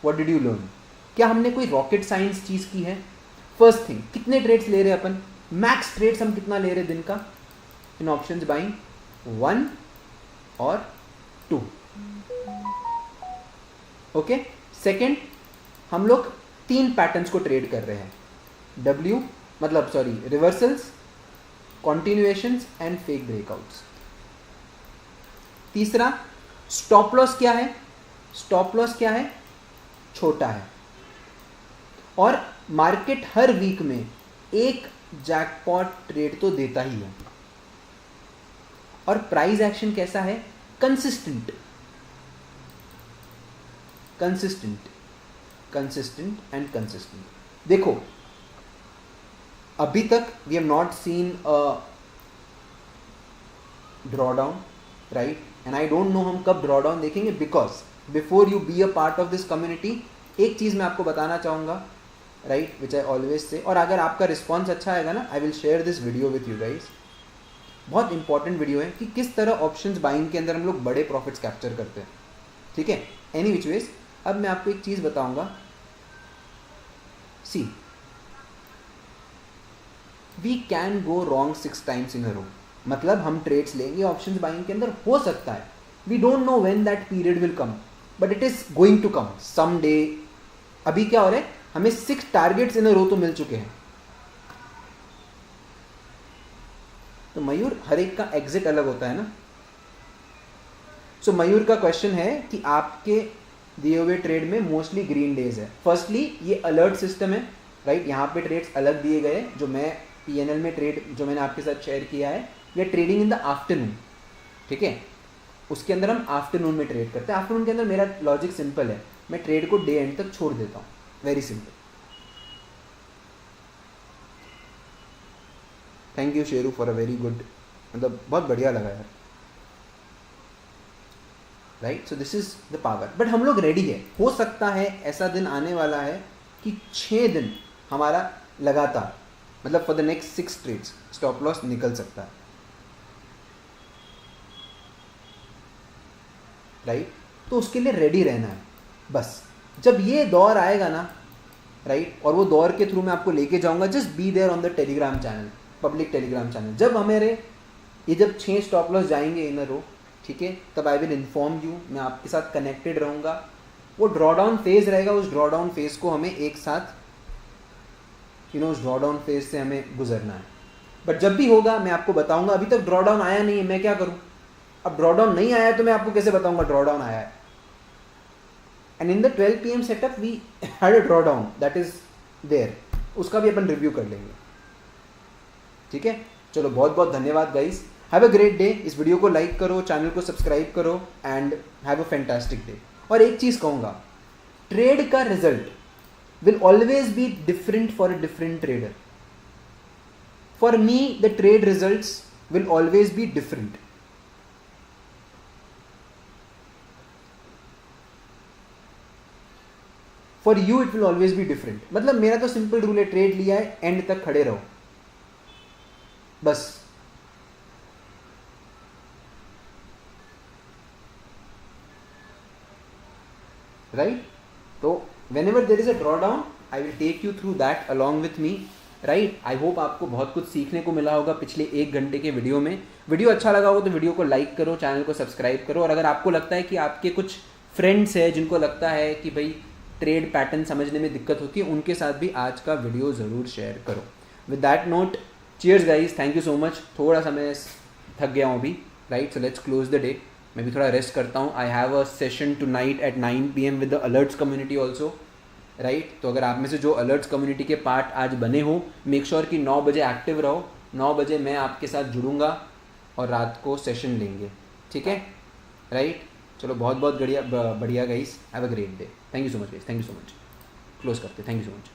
व्हाट डिड यू लर्न? क्या हमने कोई रॉकेट साइंस चीज की है? फर्स्ट थिंग, कितने ट्रेड्स ले रहे हैं अपन, मैक्स ट्रेड्स हम कितना ले रहे हैं दिन का इन ऑप्शंस बाइंग? 1 और 2, ओके। सेकेंड, हम लोग 3 पैटर्न्स को ट्रेड कर रहे हैं, डब्ल्यू मतलब sorry reversals, continuations and fake breakouts. तीसरा, स्टॉप लॉस क्या है? स्टॉप लॉस क्या है? छोटा है। और मार्केट हर वीक में एक जैकपॉट ट्रेड तो देता ही है। और प्राइस एक्शन कैसा है? Consistent, consistent, consistent and consistent. देखो अभी तक we have not seen a drawdown, right? And I don't know हम कब ड्रॉडाउन देखेंगे, because before you be a part of this community एक चीज़ मैं आपको बताना चाहूँगा, right, which I always say, और अगर आपका रिस्पॉन्स अच्छा आएगा ना, I will share this video with you guys. बहुत इंपॉर्टेंट वीडियो है कि किस तरह ऑप्शंस बाइंग के अंदर हम लोग बड़े प्रॉफिट्स कैप्चर करते हैं, ठीक है? एनी विच वेज, अब मैं आपको एक चीज़ बताऊंगा। See, we can go wrong 6 times in a row. मतलब हम ट्रेड्स लेंगे ऑप्शंस बाइंग के अंदर, हो सकता है, we don't know when that period will come, but it is going to come some day. अभी क्या हो रहा है, हमें 6 टारगेट्स इन अ रो तो मिल चुके हैं। तो मयूर, हर एक का एग्जिट अलग होता है ना। सो मयूर का क्वेश्चन है कि आपके दिए हुए ट्रेड में मोस्टली ग्रीन डेज है। फर्स्टली ये अलर्ट सिस्टम है, राइट? यहाँ पे ट्रेड्स अलग दिए गए, जो मैं पीएनएल में ट्रेड जो मैंने आपके साथ शेयर किया है, या ट्रेडिंग इन द आफ्टरनून, ठीक है? उसके अंदर हम आफ्टरनून में ट्रेड करते हैं। आफ्टरनून के अंदर मेरा लॉजिक सिंपल है, मैं ट्रेड को डे एंड तक छोड़ देता हूँ, very simple. Thank you Sheru for a very good, मतलब बहुत बढ़िया लगा यार, right? So this is the power. But हम लोग रेडी है। हो सकता है ऐसा दिन आने वाला है कि 6 दिन हमारा लगातार, मतलब for the next 6 trades stop loss निकल सकता है, राइट? तो उसके लिए रेडी रहना है बस। जब ये दौर आएगा ना, राइट, और वो दौर के थ्रू मैं आपको लेके जाऊंगा, just be there on the Telegram channel, public Telegram channel. जब हमारे ये जब 6 स्टॉप लॉस जाएंगे इन अ रो, ठीक है, तब आई विल इन्फॉर्म यू, मैं आपके साथ कनेक्टेड रहूँगा। वो ड्रॉडाउन फेज रहेगा, उस ड्रॉडाउन फेज को हमें एक साथ, उस ड्रॉडाउन फेज से हमें गुजरना है। बट जब भी होगा मैं आपको बताऊंगा। अभी तक ड्रॉडाउन आया नहीं है, मैं क्या करूं? अब ड्रॉडाउन नहीं आया तो मैं आपको कैसे बताऊंगा ड्रॉडाउन आया है? And in the 12 PM setup we had a drawdown that is there, उसका भी अपन रिव्यू कर लेंगे, ठीक है? चलो, बहुत बहुत धन्यवाद guys, have a great day. इस वीडियो को लाइक करो, चैनल को सब्सक्राइब करो, and have a fantastic day. और एक चीज कहूंगा, ट्रेड का result will always be different for a different trader. For me, the trade results will always be different. For you, it will always be different. मतलब मेरा तो simple rule है, trade लिया है, एंड तक खड़े रहो बस। राइट? तो whenever there is a drawdown, I will take you through that along with me, right? I hope आपको बहुत कुछ सीखने को मिला होगा पिछले 1 घंटे के वीडियो में। वीडियो अच्छा लगा हो तो वीडियो को लाइक करो, चैनल को सब्सक्राइब करो, और अगर आपको लगता है कि आपके कुछ फ्रेंड्स हैं जिनको लगता है कि भाई ट्रेड पैटर्न समझने में दिक्कत होती है, उनके साथ भी आज का वीडियो ज़रूर शेयर करो। With that note, cheers guys, thank you so much. थोड़ा सा मैं थक गया हूँ अभी, right? So let's close the day. मैं भी थोड़ा रेस्ट करता हूँ। I have a session tonight at 9 PM with the alerts community also, right? तो अगर आप में से जो अलर्ट्स कम्युनिटी के पार्ट आज बने हो, मेक श्योर कि 9 बजे एक्टिव रहो। 9 बजे मैं आपके साथ जुड़ूंगा और रात को सेशन लेंगे, ठीक है? राइट? चलो, बहुत बहुत बढ़िया guys, have a great day. Thank you so much guys, thank you so much. Close करते, थैंक यू सो मच।